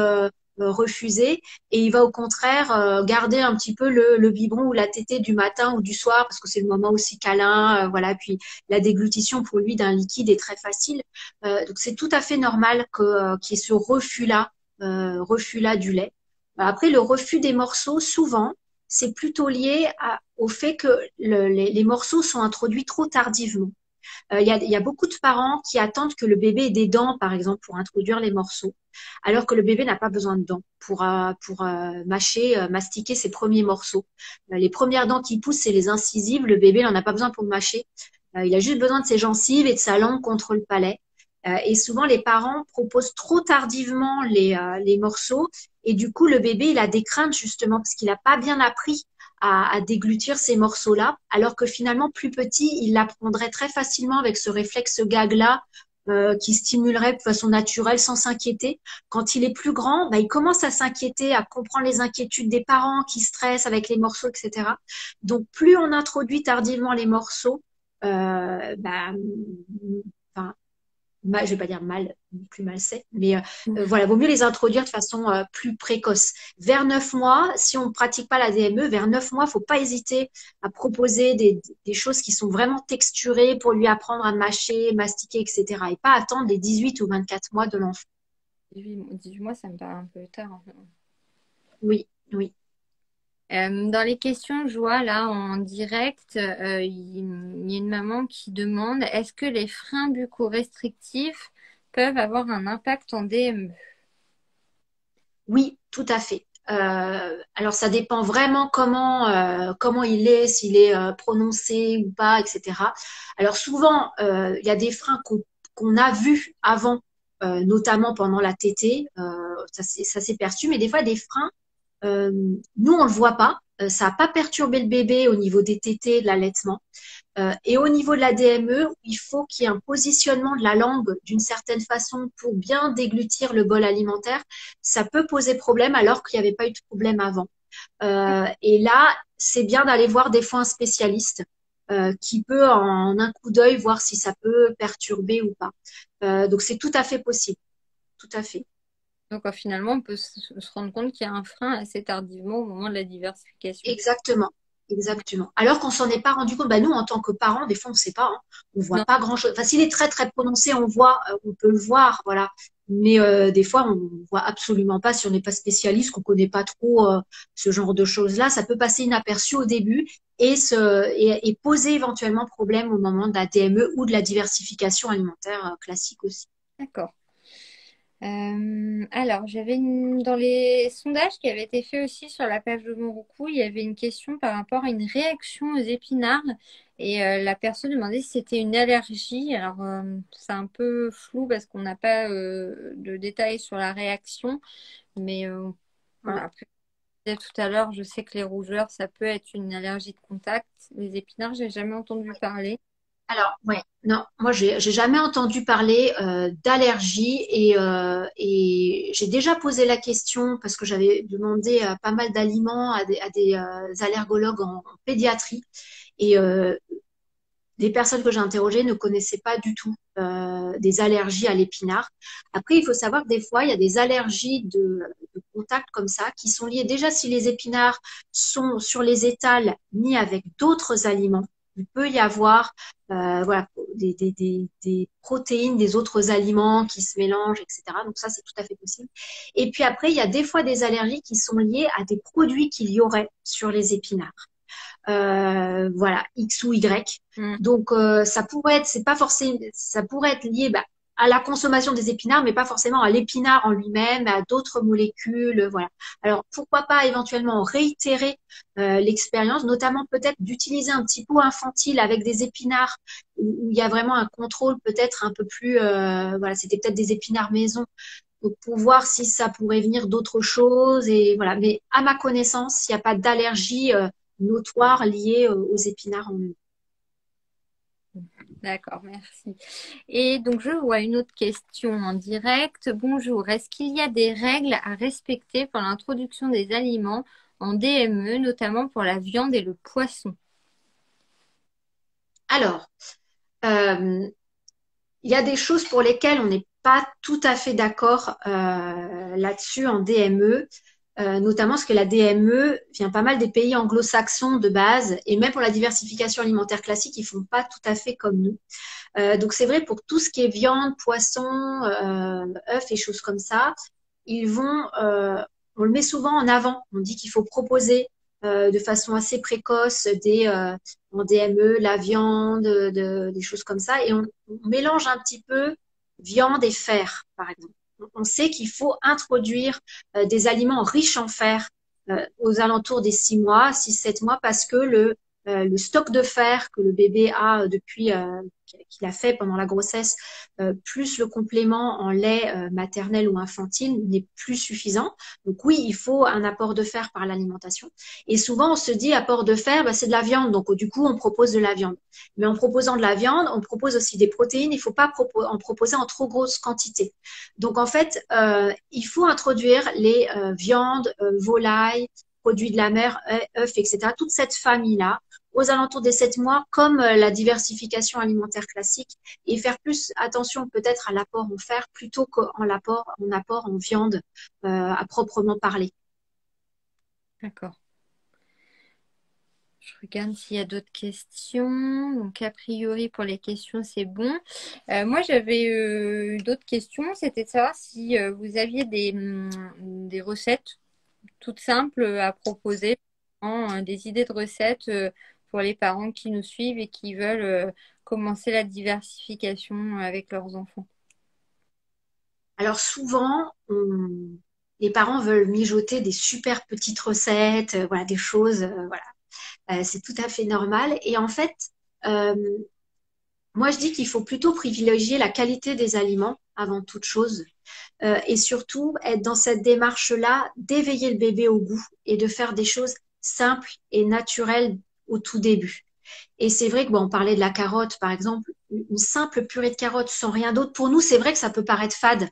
refuser. Et il va au contraire garder un petit peu le biberon ou la tétée du matin ou du soir parce que c'est le moment aussi câlin. Voilà. Puis la déglutition pour lui d'un liquide est très facile. Donc c'est tout à fait normal qu'il y ait ce refus-là du lait. Après, le refus des morceaux, souvent, c'est plutôt lié au fait que les morceaux sont introduits trop tardivement. Il y a beaucoup de parents qui attendent que le bébé ait des dents, par exemple, pour introduire les morceaux, alors que le bébé n'a pas besoin de dents pour mâcher, mastiquer ses premiers morceaux. Les premières dents qui poussent, c'est les incisives. Le bébé n'en a pas besoin pour mâcher. Il a juste besoin de ses gencives et de sa langue contre le palais. Et souvent, les parents proposent trop tardivement les morceaux. Et du coup, le bébé, il a des craintes justement parce qu'il n'a pas bien appris à déglutir ces morceaux-là, alors que finalement, plus petit, il l'apprendrait très facilement avec ce réflexe gag-là qui stimulerait de façon naturelle sans s'inquiéter. Quand il est plus grand, bah, il commence à s'inquiéter, à comprendre les inquiétudes des parents qui stressent avec les morceaux, etc. Donc, plus on introduit tardivement les morceaux, bah, enfin, je vais pas dire mal, plus mal c'est, mais voilà, vaut mieux les introduire de façon plus précoce. Vers 9 mois, si on ne pratique pas la DME, vers 9 mois, faut pas hésiter à proposer des choses qui sont vraiment texturées pour lui apprendre à mâcher, mastiquer, etc. Et pas attendre les 18 ou 24 mois de l'enfant. 18 mois, ça me paraît un peu tard. Oui, oui. Dans les questions que je vois là en direct, il y a une maman qui demande est-ce que les freins bucco-restrictifs peuvent avoir un impact en DME? Oui, tout à fait. Alors ça dépend vraiment comment il est, s'il est prononcé ou pas, etc. Alors souvent, il y a des freins qu'on a vus avant, notamment pendant la tétée, ça s'est perçu, mais des fois des freins, euh, nous on le voit pas, ça n'a pas perturbé le bébé au niveau des tétées, de l'allaitement. Et au niveau de la DME, il faut qu'il y ait un positionnement de la langue d'une certaine façon pour bien déglutir le bol alimentaire. Ça peut poser problème alors qu'il n'y avait pas eu de problème avant. Et là, c'est bien d'aller voir des fois un spécialiste qui peut en un coup d'œil voir si ça peut perturber ou pas. Donc c'est tout à fait possible, tout à fait. Donc finalement, on peut se rendre compte qu'il y a un frein assez tardivement au moment de la diversification. Exactement. Exactement. Alors qu'on s'en est pas rendu compte. Bah, nous, en tant que parents, des fois, on ne sait pas. Hein. On voit Non, pas grand-chose. Enfin, s'il est très, très prononcé, on voit, on peut le voir, voilà. Mais des fois, on voit absolument pas si on n'est pas spécialiste, qu'on connaît pas trop ce genre de choses-là. Ça peut passer inaperçu au début et poser éventuellement problème au moment de la DME ou de la diversification alimentaire classique aussi. d'accord. Alors, dans les sondages qui avaient été faits aussi sur la page de Mouroukou, il y avait une question par rapport à une réaction aux épinards et la personne demandait si c'était une allergie. Alors, c'est un peu flou parce qu'on n'a pas de détails sur la réaction, mais voilà. Ouais. Après, je disais tout à l'heure, je sais que les rougeurs, ça peut être une allergie de contact. Les épinards, j'ai jamais entendu parler. Alors, ouais, non, moi j'ai jamais entendu parler d'allergie et j'ai déjà posé la question parce que j'avais demandé pas mal d'aliments à des allergologues en pédiatrie et des personnes que j'ai interrogées ne connaissaient pas du tout des allergies à l'épinard. Après, il faut savoir que des fois, il y a des allergies de contact comme ça qui sont liées déjà si les épinards sont sur les étals mis avec d'autres aliments. Il peut y avoir voilà, des protéines des autres aliments qui se mélangent, etc. Donc ça, c'est tout à fait possible. Et puis après, il y a des fois des allergies qui sont liées à des produits qu'il y aurait sur les épinards. Voilà, X ou Y. Mm. Donc ça pourrait être, c'est pas forcément, ça pourrait être lié à la consommation des épinards, mais pas forcément à l'épinard en lui-même, à d'autres molécules, voilà. Alors pourquoi pas éventuellement réitérer l'expérience, notamment peut-être d'utiliser un petit pot infantile avec des épinards où il y a vraiment un contrôle peut-être un peu plus, voilà, c'était peut-être des épinards maison. Donc, pour voir si ça pourrait venir d'autres choses et voilà. Mais à ma connaissance, il n'y a pas d'allergie notoire liée aux épinards en eux. D'accord, merci. Et donc, je vois une autre question en direct. Bonjour, est-ce qu'il y a des règles à respecter pour l'introduction des aliments en DME, notamment pour la viande et le poisson? Alors, euh, il y a des choses pour lesquelles on n'est pas tout à fait d'accord là-dessus en DME, notamment parce que la DME vient pas mal des pays anglo-saxons de base, et même pour la diversification alimentaire classique, ils font pas tout à fait comme nous. Donc c'est vrai pour tout ce qui est viande, poisson, œufs et choses comme ça, ils vont, on le met souvent en avant. On dit qu'il faut proposer de façon assez précoce en DME, la viande, des choses comme ça, et on mélange un petit peu viande et fer, par exemple. On sait qu'il faut introduire des aliments riches en fer aux alentours des 6 mois, 6, 7 mois, parce que le stock de fer que le bébé a depuis qu'il a fait pendant la grossesse, plus le complément en lait maternel ou infantile n'est plus suffisant. Donc oui, il faut un apport de fer par l'alimentation. Et souvent, on se dit apport de fer, bah, c'est de la viande. Donc du coup, on propose de la viande. Mais en proposant de la viande, on propose aussi des protéines. Il ne faut pas en proposer en trop grosse quantité. Donc en fait, il faut introduire les viandes, volailles, produits de la mer, œufs, etc. Toute cette famille-là aux alentours des 7 mois, comme la diversification alimentaire classique, et faire plus attention peut-être à l'apport en fer plutôt en apport en viande à proprement parler. D'accord. Je regarde s'il y a d'autres questions. Donc, a priori, pour les questions, c'est bon. Moi, j'avais d'autres questions. C'était de savoir si vous aviez des recettes toutes simples à proposer, des idées de recettes pour les parents qui nous suivent et qui veulent commencer la diversification avec leurs enfants. Alors souvent, les parents veulent mijoter des super petites recettes, voilà, des choses, voilà. C'est tout à fait normal. Et en fait, euh, moi, je dis qu'il faut plutôt privilégier la qualité des aliments avant toute chose. Et surtout, être dans cette démarche-là, d'éveiller le bébé au goût et de faire des choses simples et naturelles au tout début. Et c'est vrai que bon, on parlait de la carotte, par exemple, une simple purée de carottes sans rien d'autre. Pour nous, c'est vrai que ça peut paraître fade.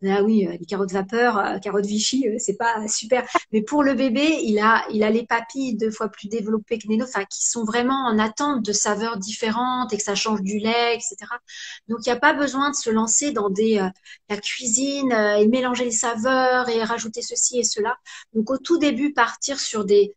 Ah oui, les carottes vapeur, carottes Vichy, c'est pas super. Mais pour le bébé, il a les papilles 2 fois plus développées que les nôtres, enfin, qui sont vraiment en attente de saveurs différentes et que ça change du lait, etc. Donc, il n'y a pas besoin de se lancer dans la cuisine et mélanger les saveurs et rajouter ceci et cela. Donc, au tout début, partir sur des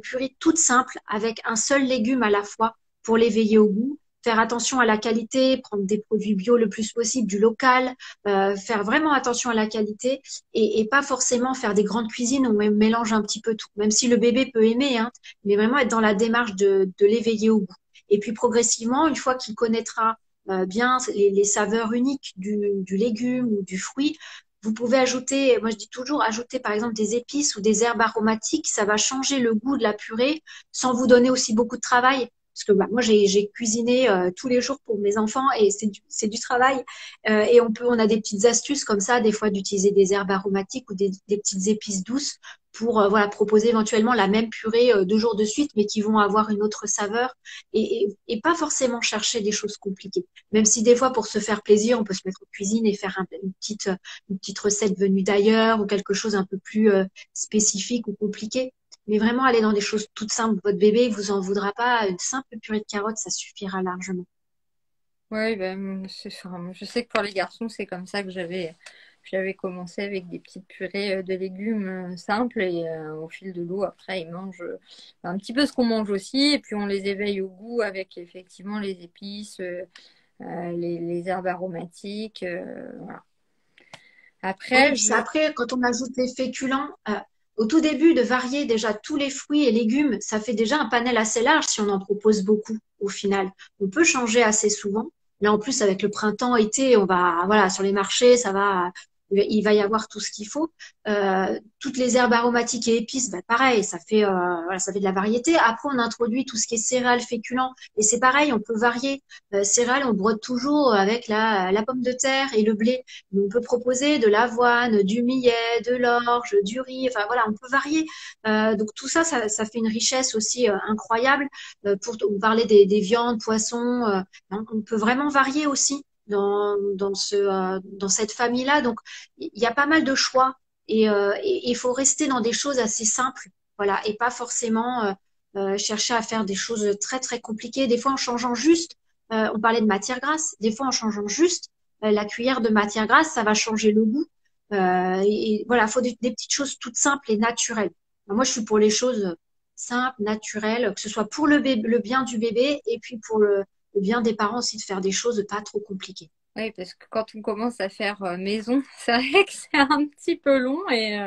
purées toutes simples avec un seul légume à la fois pour l'éveiller au goût. Faire attention à la qualité, prendre des produits bio le plus possible, du local, faire vraiment attention à la qualité et pas forcément faire des grandes cuisines où on mélange un petit peu tout, même si le bébé peut aimer, hein, mais vraiment être dans la démarche de l'éveiller au goût. Et puis progressivement, une fois qu'il connaîtra bien les saveurs uniques du légume ou du fruit, vous pouvez ajouter, moi je dis toujours, ajouter par exemple des épices ou des herbes aromatiques, ça va changer le goût de la purée sans vous donner aussi beaucoup de travail. Parce que bah, moi j'ai cuisiné tous les jours pour mes enfants et c'est du travail. Et on a des petites astuces comme ça, des fois d'utiliser des herbes aromatiques ou des petites épices douces pour voilà proposer éventuellement la même purée 2 jours de suite, mais qui vont avoir une autre saveur et pas forcément chercher des choses compliquées. Même si des fois pour se faire plaisir, on peut se mettre en cuisine et faire une petite recette venue d'ailleurs ou quelque chose un peu plus spécifique ou compliqué. Mais vraiment aller dans des choses toutes simples. Votre bébé vous en voudra pas. Une simple purée de carottes, ça suffira largement. Oui, ben, je sais que pour les garçons, c'est comme ça que j'avais commencé avec des petites purées de légumes simples et au fil de l'eau, après, ils mangent un petit peu ce qu'on mange aussi et puis on les éveille au goût avec effectivement les épices, les herbes aromatiques. Voilà. Oui, Après, puis c'est après, quand on ajoute les féculents, au tout début, de varier déjà tous les fruits et légumes, ça fait déjà un panel assez large si on en propose beaucoup au final. On peut changer assez souvent. Là, en plus, avec le printemps, été, on va, voilà, sur les marchés, il va y avoir tout ce qu'il faut. Toutes les herbes aromatiques et épices, bah, pareil, voilà, ça fait de la variété. Après, on introduit tout ce qui est céréales, féculents, et c'est pareil, on peut varier. Céréales, on brode toujours avec la pomme de terre et le blé. On peut proposer de l'avoine, du millet, de l'orge, du riz. Enfin voilà, on peut varier. Donc tout ça, ça fait une richesse aussi incroyable. On parlait des viandes, poissons. On peut vraiment varier aussi dans cette famille-là. Donc il y a pas mal de choix et il faut rester dans des choses assez simples. Voilà, et pas forcément chercher à faire des choses très très compliquées. Des fois en changeant juste, on parlait de matière grasse, des fois en changeant juste la cuillère de matière grasse, ça va changer le goût. Et voilà, il faut des petites choses toutes simples et naturelles. Alors moi, je suis pour les choses simples, naturelles, que ce soit pour le bien du bébé et puis pour le bien des parents aussi de faire des choses pas trop compliquées. Oui, parce que quand on commence à faire maison, c'est vrai que c'est un petit peu long et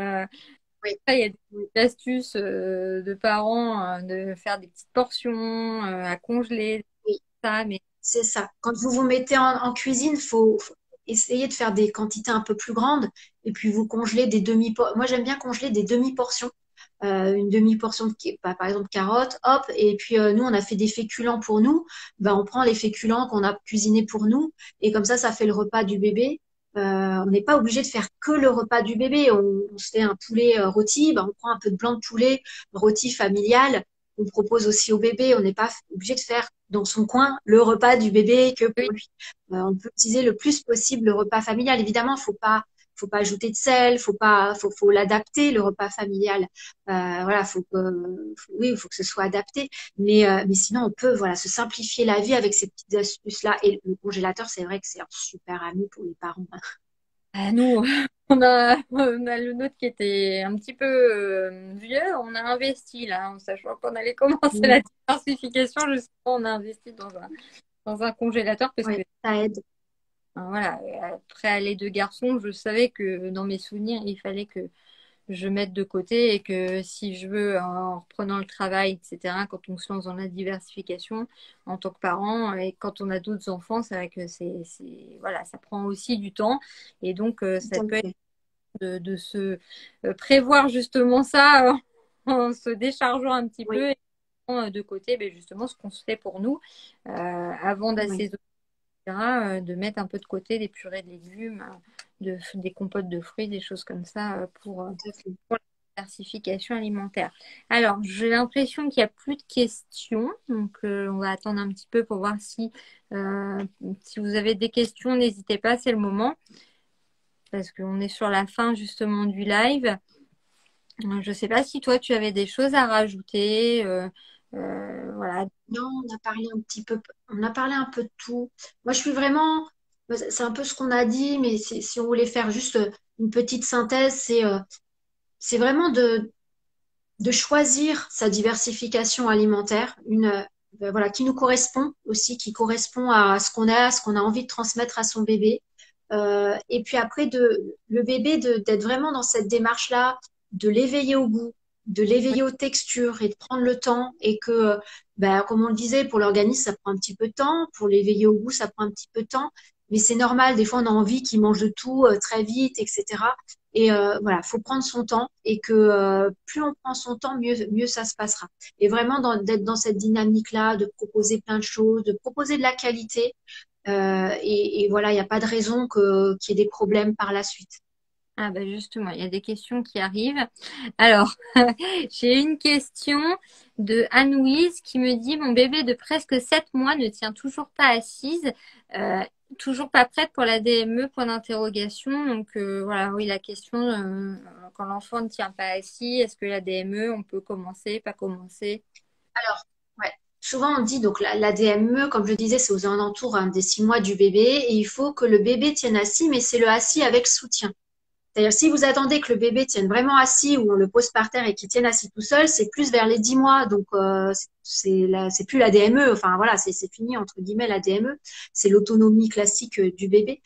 Oui, après, il y a oui, des astuces de parents de faire des petites portions à congeler, oui. ça, mais C'est ça. Quand vous vous mettez en cuisine, faut essayer de faire des quantités un peu plus grandes et puis vous congelez des demi-portions. Moi, j'aime bien congeler des demi-portions. Une demi-portion par exemple, carottes, hop. Et puis, nous, on a fait des féculents pour nous. Ben, on prend les féculents qu'on a cuisinés pour nous et comme ça fait le repas du bébé. On n'est pas obligé de faire que le repas du bébé. On se fait un poulet rôti, ben, on prend un peu de blanc de poulet rôti familial. On propose aussi au bébé. On n'est pas obligé de faire dans son coin le repas du bébé que oui, pour lui. On peut utiliser le plus possible le repas familial. Évidemment, faut pas ajouter de sel, faut l'adapter le repas familial. Voilà, oui, il faut que ce soit adapté. Mais sinon, on peut voilà se simplifier la vie avec ces petites astuces-là. Et le congélateur, c'est vrai que c'est un super ami pour les parents. nous, on a le nôtre qui était un petit peu vieux. On a investi là, en sachant qu'on allait commencer Mm. la diversification. Justement, on a investi dans un congélateur parce que Ouais, ça aide. voilà, après les deux garçons, je savais que dans mes souvenirs, il fallait que je mette de côté et que si je veux, en reprenant le travail, etc., quand on se lance dans la diversification en tant que parent et quand on a d'autres enfants, c'est vrai que voilà, ça prend aussi du temps et donc ça Tout à peut être fait. de se prévoir justement ça en se déchargeant un petit Oui, peu et en mettant de côté ben, justement ce qu'on se fait pour nous avant oui, d'assaisonner, de mettre un peu de côté des purées de légumes, des compotes de fruits, des choses comme ça tout à fait. pour la diversification alimentaire. Alors, j'ai l'impression qu'il n'y a plus de questions, donc on va attendre un petit peu pour voir si vous avez des questions, n'hésitez pas, c'est le moment, parce qu'on est sur la fin justement du live. Je ne sais pas si toi tu avais des choses à rajouter. Voilà. Non, on a parlé un petit peu, on a parlé un peu de tout. Moi, je suis vraiment, c'est un peu ce qu'on a dit, mais si on voulait faire juste une petite synthèse, c'est vraiment de choisir sa diversification alimentaire, voilà, qui nous correspond aussi, qui correspond à ce qu'on a, à ce qu'on a envie de transmettre à son bébé. Et puis après, le bébé, d'être vraiment dans cette démarche-là, de l'éveiller au goût, de l'éveiller aux textures et de prendre le temps. Et que, ben, comme on le disait, pour l'organisme, ça prend un petit peu de temps. Pour l'éveiller au goût, ça prend un petit peu de temps. Mais c'est normal, des fois, on a envie qu'il mange de tout très vite, etc. Et voilà, faut prendre son temps et que plus on prend son temps, mieux ça se passera. Et vraiment d'être dans cette dynamique-là, de proposer plein de choses, de proposer de la qualité. Et voilà, il n'y a pas de raison qu'il y ait des problèmes par la suite. Ah bah justement, il y a des questions qui arrivent. Alors, j'ai une question de Anne-Louise qui me dit, mon bébé de presque 7 mois ne tient toujours pas assise, euh, toujours pas prête pour la DME, point d'interrogation. Donc voilà, oui, la question, quand l'enfant ne tient pas assis, est-ce que la DME, on peut commencer, pas commencer? Alors, ouais. Souvent, on dit donc la DME, comme je le disais, c'est aux alentours hein, des 6 mois du bébé et il faut que le bébé tienne assis, mais c'est le assis avec soutien. C'est-à-dire, si vous attendez que le bébé tienne vraiment assis ou on le pose par terre et qu'il tienne assis tout seul, c'est plus vers les 10 mois. Donc, c'est plus la DME. Enfin, voilà, c'est fini, entre guillemets, la DME. C'est l'autonomie classique du bébé.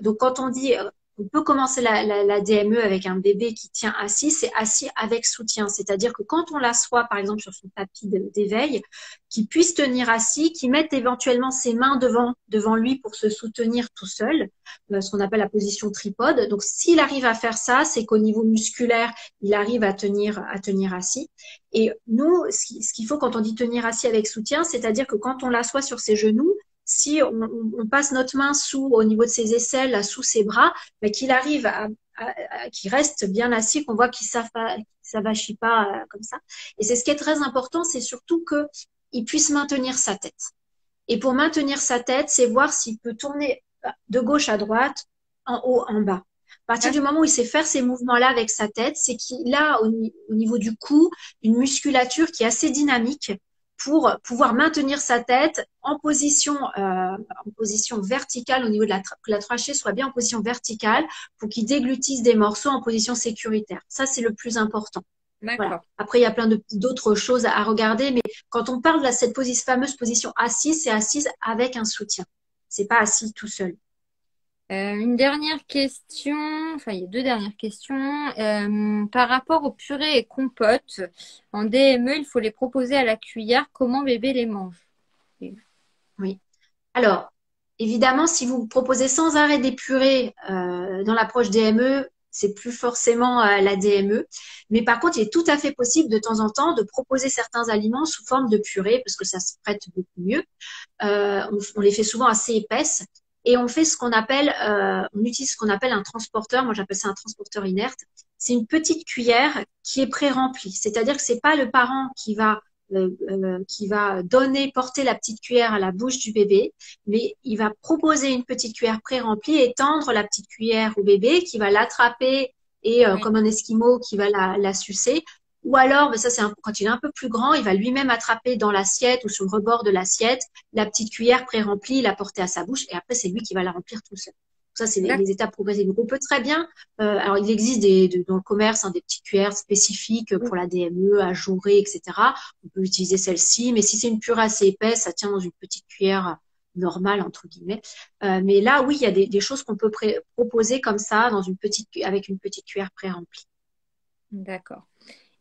Donc, quand on dit, on peut commencer la DME avec un bébé qui tient assis, c'est assis avec soutien. C'est-à-dire que quand on l'assoit, par exemple, sur son tapis d'éveil, qu'il puisse tenir assis, qu'il mette éventuellement ses mains devant lui pour se soutenir tout seul ce qu'on appelle la position tripode. Donc, s'il arrive à faire ça, c'est qu'au niveau musculaire, il arrive à tenir assis. Et nous, ce qu'il faut quand on dit tenir assis avec soutien, c'est-à-dire que quand on l'assoit sur ses genoux, si on passe notre main au niveau de ses aisselles, là, sous ses bras, mais qu'il arrive qu'il reste bien assis, qu'on voit qu'il s'avachit pas comme ça. Et c'est ce qui est très important, c'est surtout qu'il puisse maintenir sa tête. Et pour maintenir sa tête, c'est voir s'il peut tourner de gauche à droite, en haut, en bas. partir du moment où il sait faire ces mouvements-là avec sa tête, c'est qu'il a au niveau du cou une musculature qui est assez dynamique pour pouvoir maintenir sa tête en position verticale au niveau de que la trachée soit bien en position verticale pour qu'il déglutisse des morceaux en position sécuritaire. Ça, c'est le plus important. Voilà. D'accord. Après, il y a plein d'autres choses à regarder, mais quand on parle de cette fameuse position assise, c'est assise avec un soutien. C'est pas assis tout seul. Une dernière question, enfin il y a deux dernières questions. Par rapport aux purées et compotes, en DME, il faut les proposer à la cuillère. Comment bébé les mange? Oui. Alors, évidemment, si vous proposez sans arrêt des purées dans l'approche DME, c'est plus forcément la DME. Mais par contre, il est tout à fait possible de temps en temps de proposer certains aliments sous forme de purée parce que ça se prête beaucoup mieux. On les fait souvent assez épaisses et on fait on utilise ce qu'on appelle un transporteur. Moi, j'appelle ça un transporteur inerte. C'est une petite cuillère qui est pré-remplie. C'est-à-dire que c'est pas le parent qui va porter la petite cuillère à la bouche du bébé, mais il va proposer une petite cuillère pré-remplie et tendre la petite cuillère au bébé qui va l'attraper et Oui, comme un esquimau qui va la sucer. Ou alors, mais ça c'est quand il est un peu plus grand, il va lui-même attraper dans l'assiette ou sur le rebord de l'assiette la petite cuillère pré-remplie, la porter à sa bouche et après c'est lui qui va la remplir tout seul. Ça, c'est d'accord. les étapes progressives. Donc, on peut très bien. Alors, il existe dans le commerce des petites cuillères spécifiques pour la DME, ajourée, etc. On peut utiliser celle-ci, mais si c'est une purée assez épaisse, ça tient dans une petite cuillère normale entre guillemets. Mais là, oui, il y a des choses qu'on peut proposer comme ça avec une petite cuillère pré-remplie. D'accord.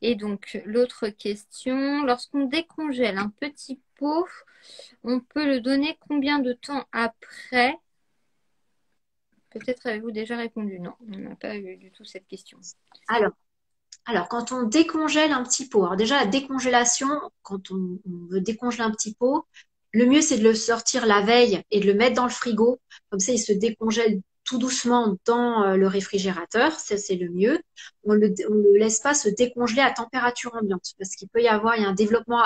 Et donc, l'autre question, lorsqu'on décongèle un petit pot, on peut le donner combien de temps après? Peut-être avez-vous déjà répondu. Non, on n'a pas eu du tout cette question. Alors, quand on décongèle un petit pot, alors déjà la décongélation, quand on veut décongeler un petit pot, le mieux c'est de le sortir la veille et de le mettre dans le frigo. Comme ça, il se décongèle tout doucement dans le réfrigérateur. Ça, c'est le mieux. On le laisse pas se décongeler à température ambiante parce qu'il il y a un développement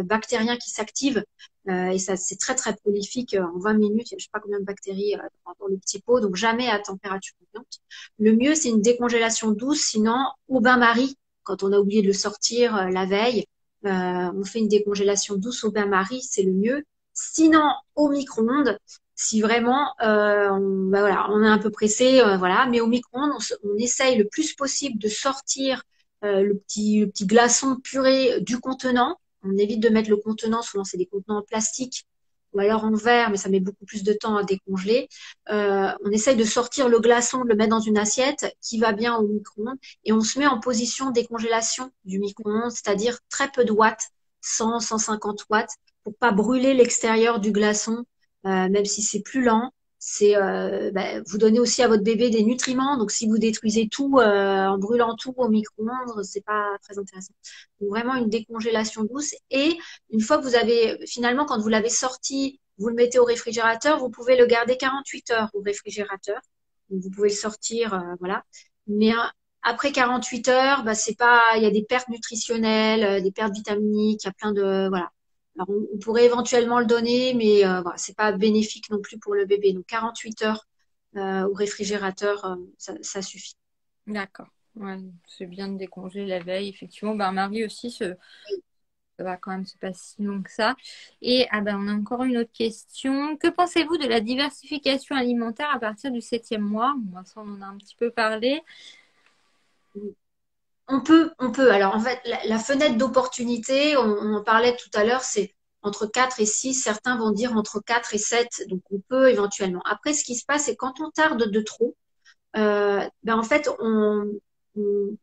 bactérien qui s'active et ça, c'est très, très prolifique en 20 minutes. Je sais pas combien de bactéries dans le petit pot, donc jamais à température ambiante. Le mieux, c'est une décongélation douce, sinon au bain-marie, quand on a oublié de le sortir la veille, on fait une décongélation douce au bain-marie, c'est le mieux. Sinon, au micro-ondes, si vraiment voilà, on est un peu pressé, voilà, mais au micro-ondes, on essaye le plus possible de sortir le petit glaçon purée du contenant. On évite de mettre le contenant, souvent c'est des contenants en plastique ou alors en verre, mais ça met beaucoup plus de temps à décongeler. On essaye de sortir le glaçon, de le mettre dans une assiette qui va bien au micro-ondes et on se met en position décongélation du micro-ondes, c'est-à-dire très peu de watts, 100, 150 watts, pour pas brûler l'extérieur du glaçon, même si c'est plus lent. Vous donnez aussi à votre bébé des nutriments, donc si vous détruisez tout en brûlant tout au micro-ondes, c'est pas très intéressant. Donc vraiment une décongélation douce et une fois que finalement, quand vous l'avez sorti, vous le mettez au réfrigérateur, vous pouvez le garder 48 heures au réfrigérateur. Donc, vous pouvez le sortir, voilà. Mais après 48 heures, c'est pas, il y a des pertes nutritionnelles, des pertes vitaminiques, il y a plein de, voilà. Alors, on pourrait éventuellement le donner, mais voilà, c'est pas bénéfique non plus pour le bébé. Donc, 48 heures au réfrigérateur, ça suffit. D'accord. Ouais, c'est bien de décongeler la veille. Effectivement, ben, Marie aussi, ça va quand même se passer si long que ça. Et ah ben, on a encore une autre question. Que pensez-vous de la diversification alimentaire à partir du 7e mois? Bon, ça, on en a un petit peu parlé. On peut. Alors, en fait, la fenêtre d'opportunité, on en parlait tout à l'heure, c'est entre 4 et 6. Certains vont dire entre 4 et 7. Donc, on peut éventuellement. Après, ce qui se passe, c'est quand on tarde de trop, en fait, on, on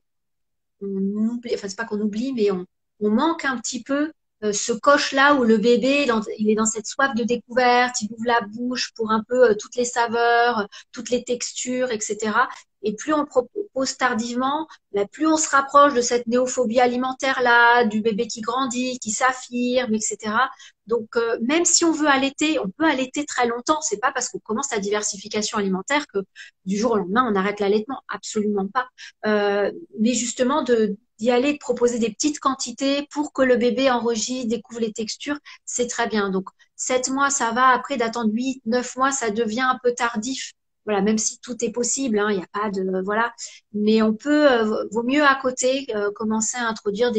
oublie, enfin, c'est pas qu'on oublie, mais on manque un petit peu ce coche-là où le bébé, il est dans cette soif de découverte, il ouvre la bouche pour un peu toutes les saveurs, toutes les textures, etc. Et plus on le propose tardivement, plus on se rapproche de cette néophobie alimentaire-là, du bébé qui grandit, qui s'affirme, etc. Donc, même si on veut allaiter, on peut allaiter très longtemps. C'est pas parce qu'on commence la diversification alimentaire que du jour au lendemain, on arrête l'allaitement. Absolument pas. Mais justement, d'y aller, de proposer des petites quantités pour que le bébé enregistre, découvre les textures, c'est très bien. Donc, 7 mois, ça va. Après, d'attendre 8, 9 mois, ça devient un peu tardif voilà, même si tout est possible, hein, il n'y a pas de, voilà, mais on peut, vaut mieux à côté commencer à introduire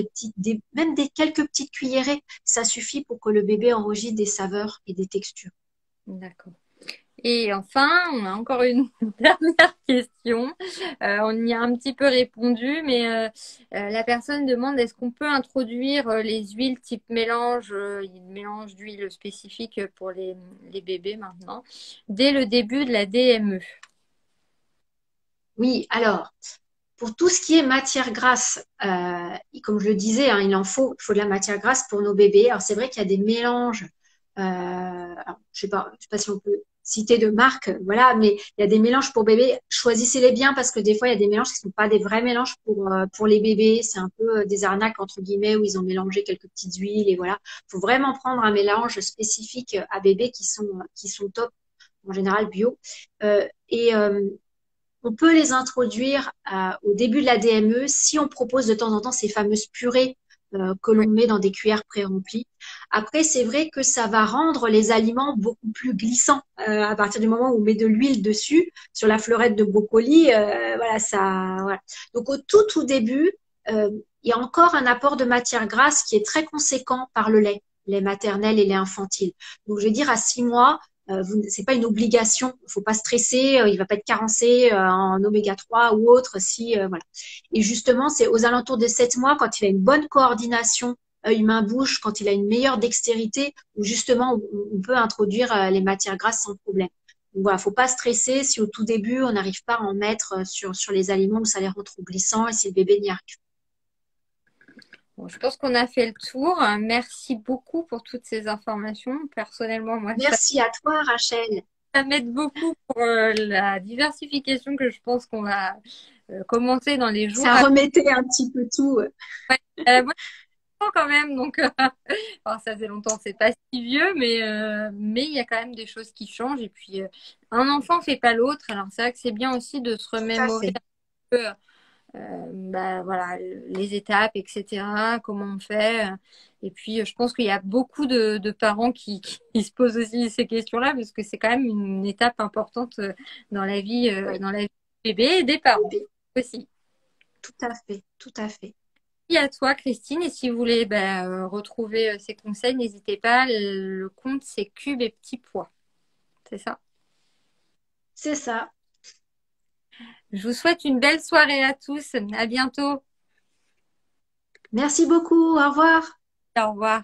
même des quelques petites cuillerées, ça suffit pour que le bébé enregistre des saveurs et des textures. D'accord. Et enfin, on a encore une dernière question. On y a un petit peu répondu, mais la personne demande est-ce qu'on peut introduire les huiles type mélange, mélange d'huile spécifique pour les bébés maintenant, dès le début de la DME? Oui, alors, pour tout ce qui est matière grasse, comme je le disais, hein, il faut de la matière grasse pour nos bébés. Alors c'est vrai qu'il y a des mélanges. Alors, je sais pas si on peut citer de marque, voilà, mais il y a des mélanges pour bébés. Choisissez-les bien parce que des fois il y a des mélanges qui sont pas des vrais mélanges pour les bébés. C'est un peu des arnaques entre guillemets où ils ont mélangé quelques petites huiles et voilà. Faut vraiment prendre un mélange spécifique à bébé qui sont top, en général bio. Et on peut les introduire au début de la DME si on propose de temps en temps ces fameuses purées que Oui, l'on met dans des cuillères pré-remplies. Après, c'est vrai que ça va rendre les aliments beaucoup plus glissants à partir du moment où on met de l'huile dessus sur la fleurette de brocoli. Voilà, ça. Voilà. Donc au tout début, il y a encore un apport de matière grasse qui est très conséquent par le lait maternel et lait infantile. Donc je vais dire à 6 mois, c'est pas une obligation, faut pas stresser, il va pas être carencé en oméga 3 ou autre si voilà. Et justement, c'est aux alentours de 7 mois quand il a une bonne coordination œil, main, bouche, quand il a une meilleure dextérité où justement on peut introduire les matières grasses sans problème. Donc voilà, faut pas stresser si au tout début on n'arrive pas à en mettre sur les aliments où ça les rend trop glissants et si le bébé n'y arrive. bon, je pense qu'on a fait le tour. Merci beaucoup pour toutes ces informations. Personnellement, moi, Merci à toi, Rachel. ça m'aide beaucoup pour la diversification que je pense qu'on va commencer dans les jours Ça à remettait un petit peu tout. moi, quand même, donc alors, ça fait longtemps, c'est pas si vieux, mais il y a quand même des choses qui changent. Et puis, un enfant fait pas l'autre. Alors, c'est vrai que c'est bien aussi de se Tout à remémorer fait. un peu, bah, voilà, les étapes, etc., comment on fait. Et puis, je pense qu'il y a beaucoup de parents qui se posent aussi ces questions-là, parce que c'est quand même une étape importante Oui, dans la vie du bébé et des parents bébé. aussi. Tout à fait, tout à fait. Et à toi, Christine. Et si vous voulez retrouver ces conseils, n'hésitez pas. Le compte, c'est Cube et Petits Pois. C'est ça. C'est ça. Je vous souhaite une belle soirée à tous. À bientôt. Merci beaucoup. Au revoir. Au revoir.